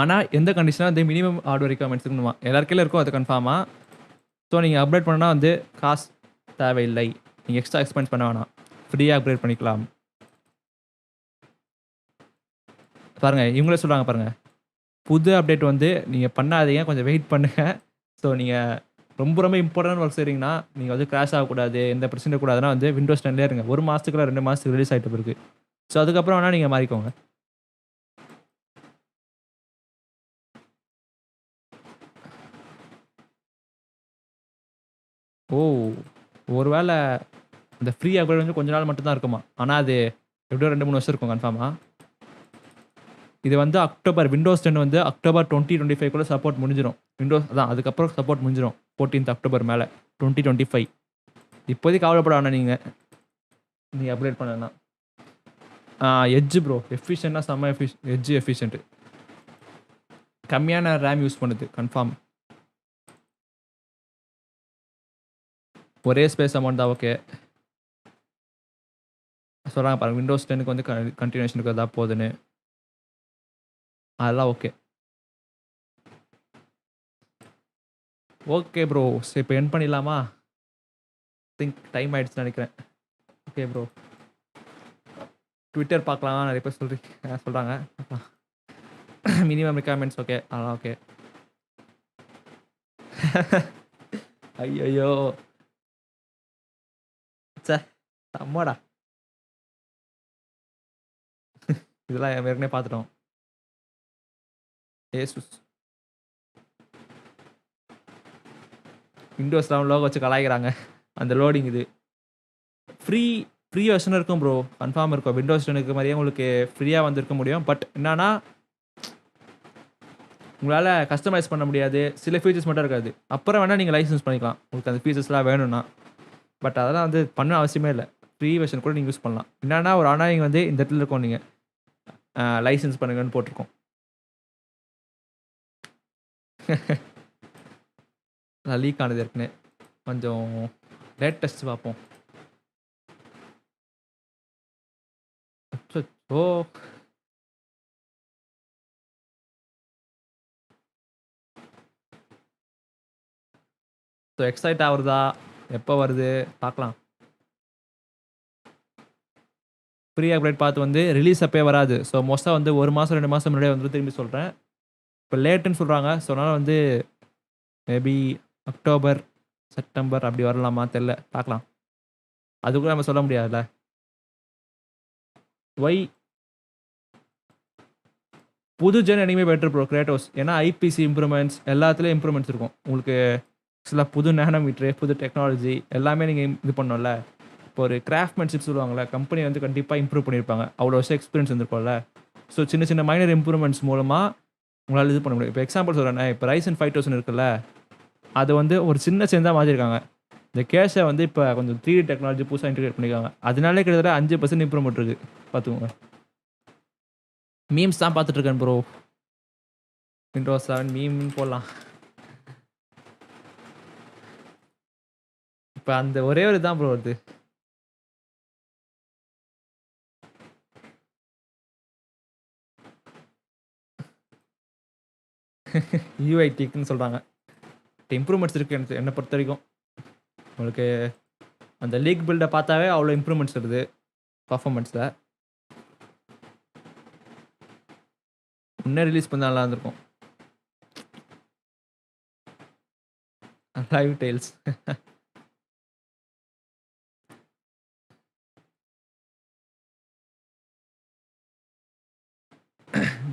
ஆனால் எந்த கண்டிஷனாக அது மினிமம் ஹார்ட்வேர் ரெக்யர்மெண்ட்ஸ் இருக்கணுமா, எல்லாருக்கையும் இருக்கும் அது கன்ஃபார்மாக. ஸோ நீங்கள் அப்கிரேட் பண்ணால் வந்து காசு தேவையில்லை, நீங்கள் எக்ஸ்ட்ரா எக்ஸ்பென்ஸ் பண்ண வேணாம், ஃப்ரீயாக அப்கிரேட் பண்ணிக்கலாம். பாருங்கள் இவங்களே சொல்கிறாங்க பாருங்கள், புது அப்டேட் வந்து நீங்கள் பண்ணாதீங்க, கொஞ்சம் வெயிட் பண்ணுங்கள். ஸோ நீங்கள் ரொம்ப இம்பார்ட்டன்ட் ஒர்க் செய்கிறீங்கன்னா நீங்கள் வந்து கிராஷ் ஆகக்கூடாது, எந்த பிரச்சனை கூடாதுன்னா வந்து Windows 10 இருங்க. 1 மாதத்துக்குள்ள 2 மாதத்துக்கு ரிலீஸ் ஆகிட்டு பிறகு. ஸோ அதுக்கப்புறம் வேணால் நீங்கள் மாறிக்கோங்க. ஓ, ஒரு வேளை இந்த ஃப்ரீ அப்கிரேட் வந்து கொஞ்ச நாள் மட்டும்தான் இருக்குமா. ஆனால் அது எப்படியோ 2-3 வருஷம் இருக்கும் கன்ஃபார்மாக. இது வந்து Windows 10 வந்து October 2025 சப்போர்ட் முடிஞ்சிடும். Windows அதான் அதுக்கப்புறம் சப்போர்ட் முடிஞ்சிடும் 14th October மேலே 2025. இப்போதைக்கு கவலைப்பட வேணாம் நீங்கள் அப்கிரேட் பண்ணலன்னா. எட்ஜ் ப்ரோ எஃபிஷியன்ட்னா செம்ம எட்ஜ் எஃபிஷியன்ட்டு. கம்மியான ரேம் யூஸ் பண்ணுது கன்ஃபார்ம். ஒரே ஸ்பேஸ் அமௌண்ட் தான் ஓகே சொல்கிறாங்க பாருங்கள். Windows 10க்கு வந்து கண்டினியூஷனுக்கு எதாவது போகுதுன்னு, அதெல்லாம் ஓகே. ஓகே ப்ரோ, சரி இப்போ என் பண்ணிடலாமா? திங்க் டைம் ஆகிடுச்சுன்னு நினைக்கிறேன். ஓகே ப்ரோ, ட்விட்டர் பார்க்கலாம் நிறைய பேர் சொல்கிறாங்க. மினிமம் ரெக்யர்மெண்ட்ஸ் ஓகே, அதெல்லாம் ஓகே. ஐயோ சார் அம்மாடா, இதெல்லாம் ஏற்கனவே பார்த்துட்டோம். ஏசுஸ் Windows 11 லோகோ வச்சு கலாய்க்கிறாங்க. அந்த லோடிங் இது ஃப்ரீ வெர்ஷன் இருக்கும் ப்ரோ, கன்ஃபார்ம் இருக்கும். Windows 10க்கு மாதிரியே உங்களுக்கு ஃப்ரீயாக வந்திருக்க முடியும். பட் என்னன்னா உங்களால் கஸ்டமைஸ் பண்ண முடியாது, சில ஃபீச்சர்ஸ் மட்டும் இருக்காது. அப்புறம் வேணால் நீங்கள் லைசன்ஸ் பண்ணிக்கலாம் உங்களுக்கு அந்த ஃபீச்சர்ஸ்லாம் வேணும்னா. பட் அதெல்லாம் வந்து பண்ண அவசியமே இல்லை, ஃப்ரீ வெர்ஷன் கூட நீங்கள் யூஸ் பண்ணலாம். என்னன்னா ஒரு ஆனால் வந்து இந்த இடத்துல இருக்கும், நீங்கள் லைசன்ஸ் பண்ணுங்கன்னு போட்டிருக்கோம். லீக் ஆனது இருக்குன்னு கொஞ்சம் லேட்டஸ்ட் பார்ப்போம். ஓ ஸோ எக்ஸைட் ஆகுறதா, எப்போ வருது பார்க்கலாம். ஃப்ரீ அப்டேட் பார்த்து வந்து ரிலீஸ் அப்பே வராது. ஸோ மோஸ்ட்டாக வந்து 1 மாதம் 2 மாதம் முன்னாடியே வந்து திரும்பி சொல்கிறேன். இப்போ லேட்டுன்னு சொல்கிறாங்க. ஸோ அதனால் வந்து மேபி அக்டோபர் செப்டம்பர் அப்படி வரலாமா தெரில, பார்க்கலாம். அதுக்குள்ள நம்ம சொல்ல முடியாதுல்ல. புது ஜென் எனிமே பெட்டர் ப்ரோ கிரேட்டோஸ். ஏன்னா ஐபிசி இம்ப்ரூவ்மெண்ட்ஸ் எல்லாத்துலேயும் இம்ப்ரூவ்மெண்ட்ஸ் இருக்கும் உங்களுக்கு. சில புது நேனோமீட்ரு, புது டெக்னாலஜி எல்லாமே நீங்கள் இது பண்ணோம்ல. இப்போ ஒரு கிராஃப்ட்மேன்ஷிப் சொல்லுவாங்கள்ல, கம்பெனி வந்து கண்டிப்பாக இம்ப்ரூவ் பண்ணியிருப்பாங்க. அவ்வளோ வருஷம் எக்ஸ்பீரியன்ஸ் இருந்திருக்கும்ல. ஸோ சின்ன சின்ன மைனர் இம்ப்ரூவ்மெண்ட்ஸ் மூலமாக உங்களால் இது பண்ண முடியும். இப்போ எக்ஸாம்பிள் சொல்கிறேன், இப்போ Ryzen 5000 இருக்குல்ல, அது வந்து ஒரு சின்ன சேஞ்சாக மாற்றிருக்காங்க. இந்த கேஷை வந்து இப்போ கொஞ்சம் 3D டெக்னாலஜி புதுசாக இன்டிகிரேட் பண்ணியிருக்காங்க. அதனாலே கிட்டத்தட்ட 5% இம்ப்ரூவ்மெண்ட் இருக்குது. பார்த்துக்கோங்க. மீம்ஸ் தான் பார்த்துட்ருக்கேன் ப்ரோ. Windows 7 மீம்னு போடலாம். இப்போ அந்த ஒரே ஒரு தான் ப்ரோ வருது. யூஐடிக்குன்னு சொல்கிறாங்க. இம்ப்ரூவ்மெண்ட்ஸ் இருக்குது என்னை பொறுத்த வரைக்கும். உங்களுக்கு அந்த லீக் பில்டை பார்த்தாவே அவ்வளோ இம்ப்ரூவ்மெண்ட்ஸ் வருது பர்ஃபார்மன்ஸில். முன்னே ரிலீஸ் பண்ண நல்லா இருந்திருக்கும். Live tails.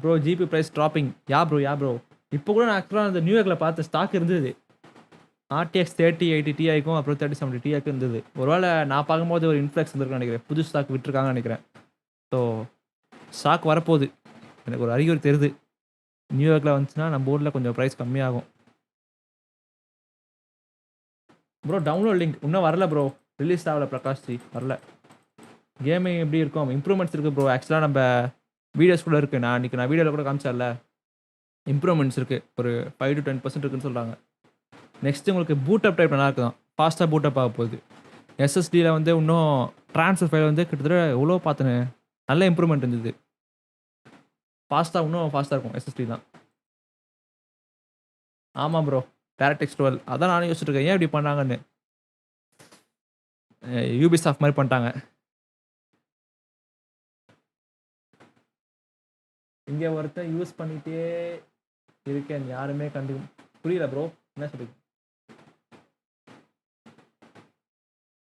Bro GPU price dropping. Yeah bro இப்போ கூட நான் ஆக்சுவலாக அந்த நியூயார்க்கில் பார்த்த ஸ்டாக் இருந்தது. RTX 3080 Tiக்கும் அப்புறம் 3070 Tiக்கு இருந்தது. ஒருவேளை நான் பார்க்கும்போது ஒரு இன்ஃப்ளெக்ஸ் இருந்திருக்குன்னு நினைக்கிறேன். புது ஸ்டாக் விட்டுருக்காங்கன்னு நினைக்கிறேன். ஸோ ஸ்டாக் வரப்போகுது. எனக்கு ஒரு அறிகுறி தெரியுது. நியூயார்க்கில் வந்துச்சுன்னா நம்ம ஊரில் கொஞ்சம் ப்ரைஸ் கம்மியாகும். ப்ரோ டவுன்லோட் லிங்க் இன்னும் வரல ப்ரோ. ரிலீஸ் ஆகலை பிரகாஷ்ஜி, வரல. கேமிங் எப்படி இருக்கும்? இம்ப்ரூவ்மெண்ட்ஸ் இருக்குது ப்ரோ. ஆக்சுவலாக நம்ம வீடியோஸ் கூட இருக்குது. நான் வீடியோவில் கூட காமிச்சேன்ல, இம்ப்ரூவ்மெண்ட்ஸ் இருக்குது. ஒரு 5 to 10% இருக்குன்னு சொல்கிறாங்க. நெக்ஸ்ட்டு உங்களுக்கு பூட்டப் டைப் நல்லா இருக்குதான். ஃபாஸ்ட்டாக பூட்டப் ஆக போகுது. எஸ்எஸ்டியில் வந்து இன்னும் ட்ரான்ஸ்ஃபர் ஃபைல் வந்து கிட்டத்தட்ட எவ்வளோ பார்த்தேன்னு நல்ல இம்ப்ரூவ்மெண்ட் இருந்தது. இன்னும் ஃபாஸ்ட்டாக இருக்கும் எஸ்எஸ்டி தான். ஆமாம் ப்ரோ, DirectX 12 அதான் நானும் யோசிச்சுட்டு இருக்கேன், ஏன் இப்படி பண்ணாங்கன்னு. யூபிசாஃப்ட் மாதிரி பண்ணிட்டாங்க. இங்கே ஒருத்தன் யூஸ் பண்ணிகிட்டே இருக்கேன், யாருமே புரியல ப்ரோ, என்ன சொல்லுங்க.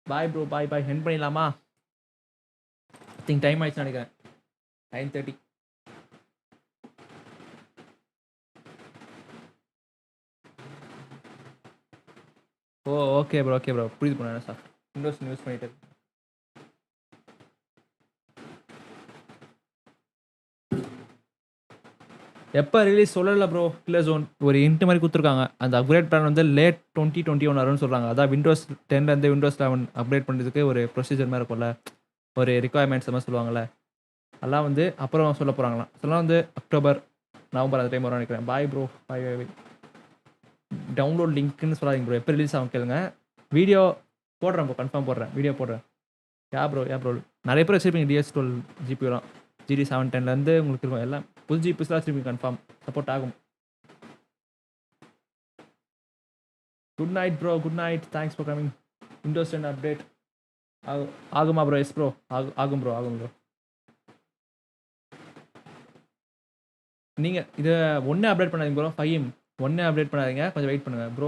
பாய் ப்ரோ, பாய். ஹெண்ட் பண்ணிடலாமா? திங்க் டைம் ஆயிடுச்சுன்னு நினைக்கிறேன். 9:30. Okay bro. புரியுது பண்ண சார். விண்டோஸ் யூஸ் பண்ணிட்டு எப்போ ரிலீஸ் சொல்லலை ப்ரோ. கில்லர் ஜோன் ஒரு இன்ட்டு மாதிரி கொடுத்துருக்காங்க. அந்த அப்கிரேட் பிளான் வந்து லேட் 2021 வரும்னு சொல்கிறாங்க. அதான் Windows 10 Windows 11 அப்கிரேட் பண்ணுறதுக்கு ஒரு ப்ரொசீஜர் மாதிரி இருக்கும்ல, ஒரு ரிக்குவயர்மெண்ட்ஸ் மாதிரி சொல்லுவாங்கள்ல, அதெல்லாம் வந்து அப்புறம் சொல்ல போகிறாங்களாம். அதெல்லாம் வந்து அக்டோபர் நவம்பர் அந்த டைம் வரும் நினைக்கிறேன். பாய் ப்ரோ, பாய். டவுன்லோட் லிங்க்னு சொல்லாதீங்க ப்ரோ. எப்போ ரிலீஸ் ஆகும் கேளுங்க. வீடியோ போடுறேன் ப்ரோ, கன்ஃபார்ம் போடுறேன். வீடியோ போடுறேன். யா ப்ரோ. நிறைய பேர் வச்சுருப்பீங்க DS12 GPலாம். GD 710 உங்களுக்கு இருக்கும். எல்லாம் புது ஜிபிஸ்லாம் வச்சுருப்பீங்க. கன்ஃபார்ம் சப்போர்ட் ஆகும். Good night bro, good night. Thanks for coming. Windows 10 update ஆகுமா ப்ரோ? எஸ் ப்ரோ, ஆகும் ப்ரோ. நீங்கள் இதை ஒன்றே அப்டேட் பண்ணாதீங்க ப்ரோ. 5 ஒன்றே அப்டேட் பண்ணாதீங்க, கொஞ்சம் வெயிட் பண்ணுங்கள் ப்ரோ.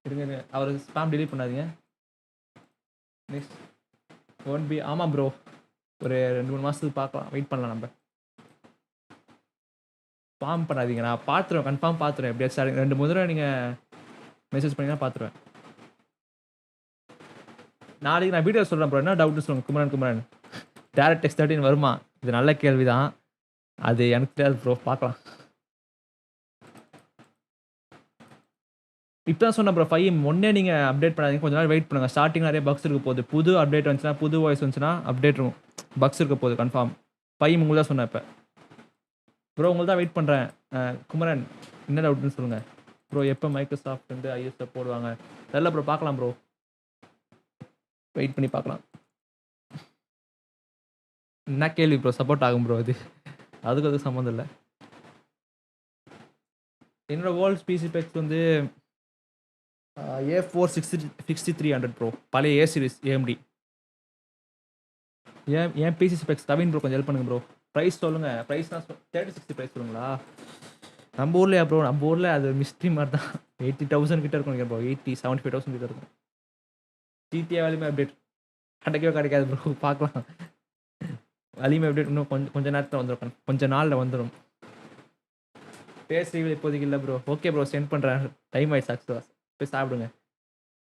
இருங்க, அவர் ஸ்பாம் டிலீட் பண்ணாதீங்க. நெக்ஸ்ட் ஒன் பி. ஆமாம் ப்ரோ, ஒரு 2-3 மாதத்துக்கு பார்க்கலாம், வெயிட் பண்ணலாம். நம்ம ஸ்பாம் பண்ணாதீங்க. நான் பார்த்துருவேன், கன்ஃபார்ம் பார்த்துருவேன். எப்படியாச்சும் 2-3 தடவை நீங்கள் மெசேஜ் பண்ணிங்கன்னா பார்த்துருவேன். நாளைக்கு நான் வீடியோ சொல்கிறேன் ப்ரோ. என்ன டவுட்னு சொல்லுங்கள். குமரன் DirectX 13 வருமா? இது நல்ல கேள்வி தான். அது எனக்கு தெரியாது ப்ரோ, பார்க்கலாம். இப்போ தான் சொன்னேன் ப்ரோ, 5 ஒன்றே நீங்கள் அப்டேட் பண்ணாதீங்க, கொஞ்ச நாள் வெயிட் பண்ணுங்கள். ஸ்டார்டிங் நிறைய பக்ஸ் இருக்க போகுது. புது அப்டேட் வந்துச்சுன்னா, புது வாய்ஸ் வந்துச்சுன்னா அப்டேட் இருக்கும், பக்ஸ் இருக்க போகுது கன்ஃபார்ம். 5 உங்களுக்கு தான் சொன்னேன். இப்போ ப்ரோ உங்களுக்கு தான் வெயிட் பண்ணுறேன். குமரன் என்ன டவுட்னு சொல்லுங்கள் ப்ரோ. எப்போ மைக்ரோசாஃப்ட் வந்து iOS போடுவாங்க? தெரியல ப்ரோ, பார்க்கலாம் ப்ரோ, வெயிட் பண்ணி பார்க்கலாம். என்ன கேள்வி ப்ரோ? சப்போர்ட் ஆகும் ப்ரோ. அதுக்கு சம்மந்தம் இல்லை. என்னோட வேர்ல்ட்ஸ் பிசி ஸ்பெக்ஸ் வந்து A4 6300 ப்ரோ, பழைய A சீரிஸ் AMD. ஏன் பிசி ஸ்பெக்ஸ் கவின் ப்ரோ கொஞ்சம் ஹெல்ப் பண்ணுங்க ப்ரோ. ப்ரைஸ் சொல்லுங்கள். ப்ரைஸ்னால் 3060 ப்ரைஸ் சொல்லுங்களா? நம்ம ஊர்லையா ப்ரோ? நம்ம ஊரில் அது மிஸ்ட்ரி மாதிரி தான். 80,000 கிட்ட இருக்கும் ப்ரோ. 75,000 கிட்ட இருக்கும். GTA வலிமை அப்டேட் கிடைக்காது ப்ரோ, பார்க்கலாம். வலிமை அப்டேட் இன்னும் கொஞ்சம் நேரத்தில் வந்துடும், கொஞ்சம் நாளில் வந்துடும். பேசுறீங்க இப்போதைக்கு இல்லை ப்ரோ. ஓகே ப்ரோ, சென்ட் பண்ணுறேன். டைம் ஆயிடுச்சு ஆக்சுவலாக. போய் சாப்பிடுங்க.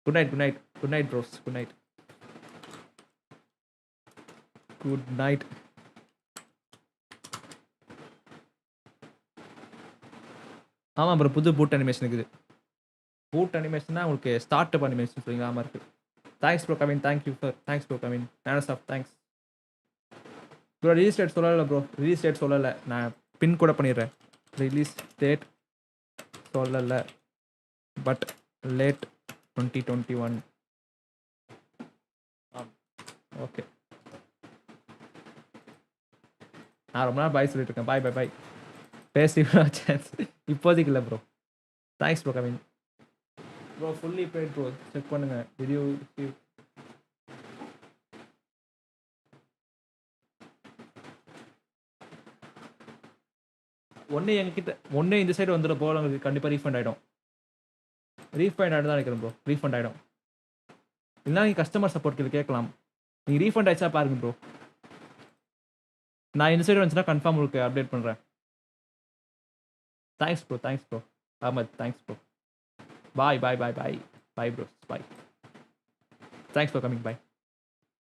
Good night good night bros good night ஆமாம் ப்ரோ புது பூட் அனிமேஷன் இருக்குது பூட் அனிமேஷன்னா உங்களுக்கு ஸ்டார்ட் அப் அனிமேஷன் சொல்லிங்க ஆமாம் இருக்குது தேங்க்ஸ் ப்ரோ கமின் தேங்க்ஸ் ப்ரோ கமின் நானசாஃப்ட் தேங்க்ஸ் ப்ரோ ரிலீஸ் டேட் சொல்லலை நான் பின் கூட பண்ணிடுறேன் ரிலீஸ் டேட் சொல்லலை பட் லேட் 2021 ஓகே நான் ரொம்ப நாள் பாய் சொல்லிட்டு இருக்கேன் பாய் பேசி சான்ஸ் இப்போதைக்கு இல்லை bro thanks bro coming bro fully paid bro check பண்ணுங்க வீடியோ ஒன்று இந்த சைடு வந்துட போல உங்களுக்கு கண்டிப்பாக ரீஃபண்ட் ஆகிடும் தான் நினைக்கிறேன் ப்ரோ ரீஃபண்ட் ஆகிடும் இல்லைனா நீங்கள் கஸ்டமர் சப்போர்ட் கேட்கலாம் நீங்கள் ரீஃபண்ட் ஆயிடுச்சா பாருங்க ப்ரோ நான் இந்த சைடு வந்துச்சுன்னா கன்ஃபார்ம் உங்களுக்கு அப்டேட் பண்ணுறேன் thanks bro Ahmed thanks bro bye bro bye thanks for coming bye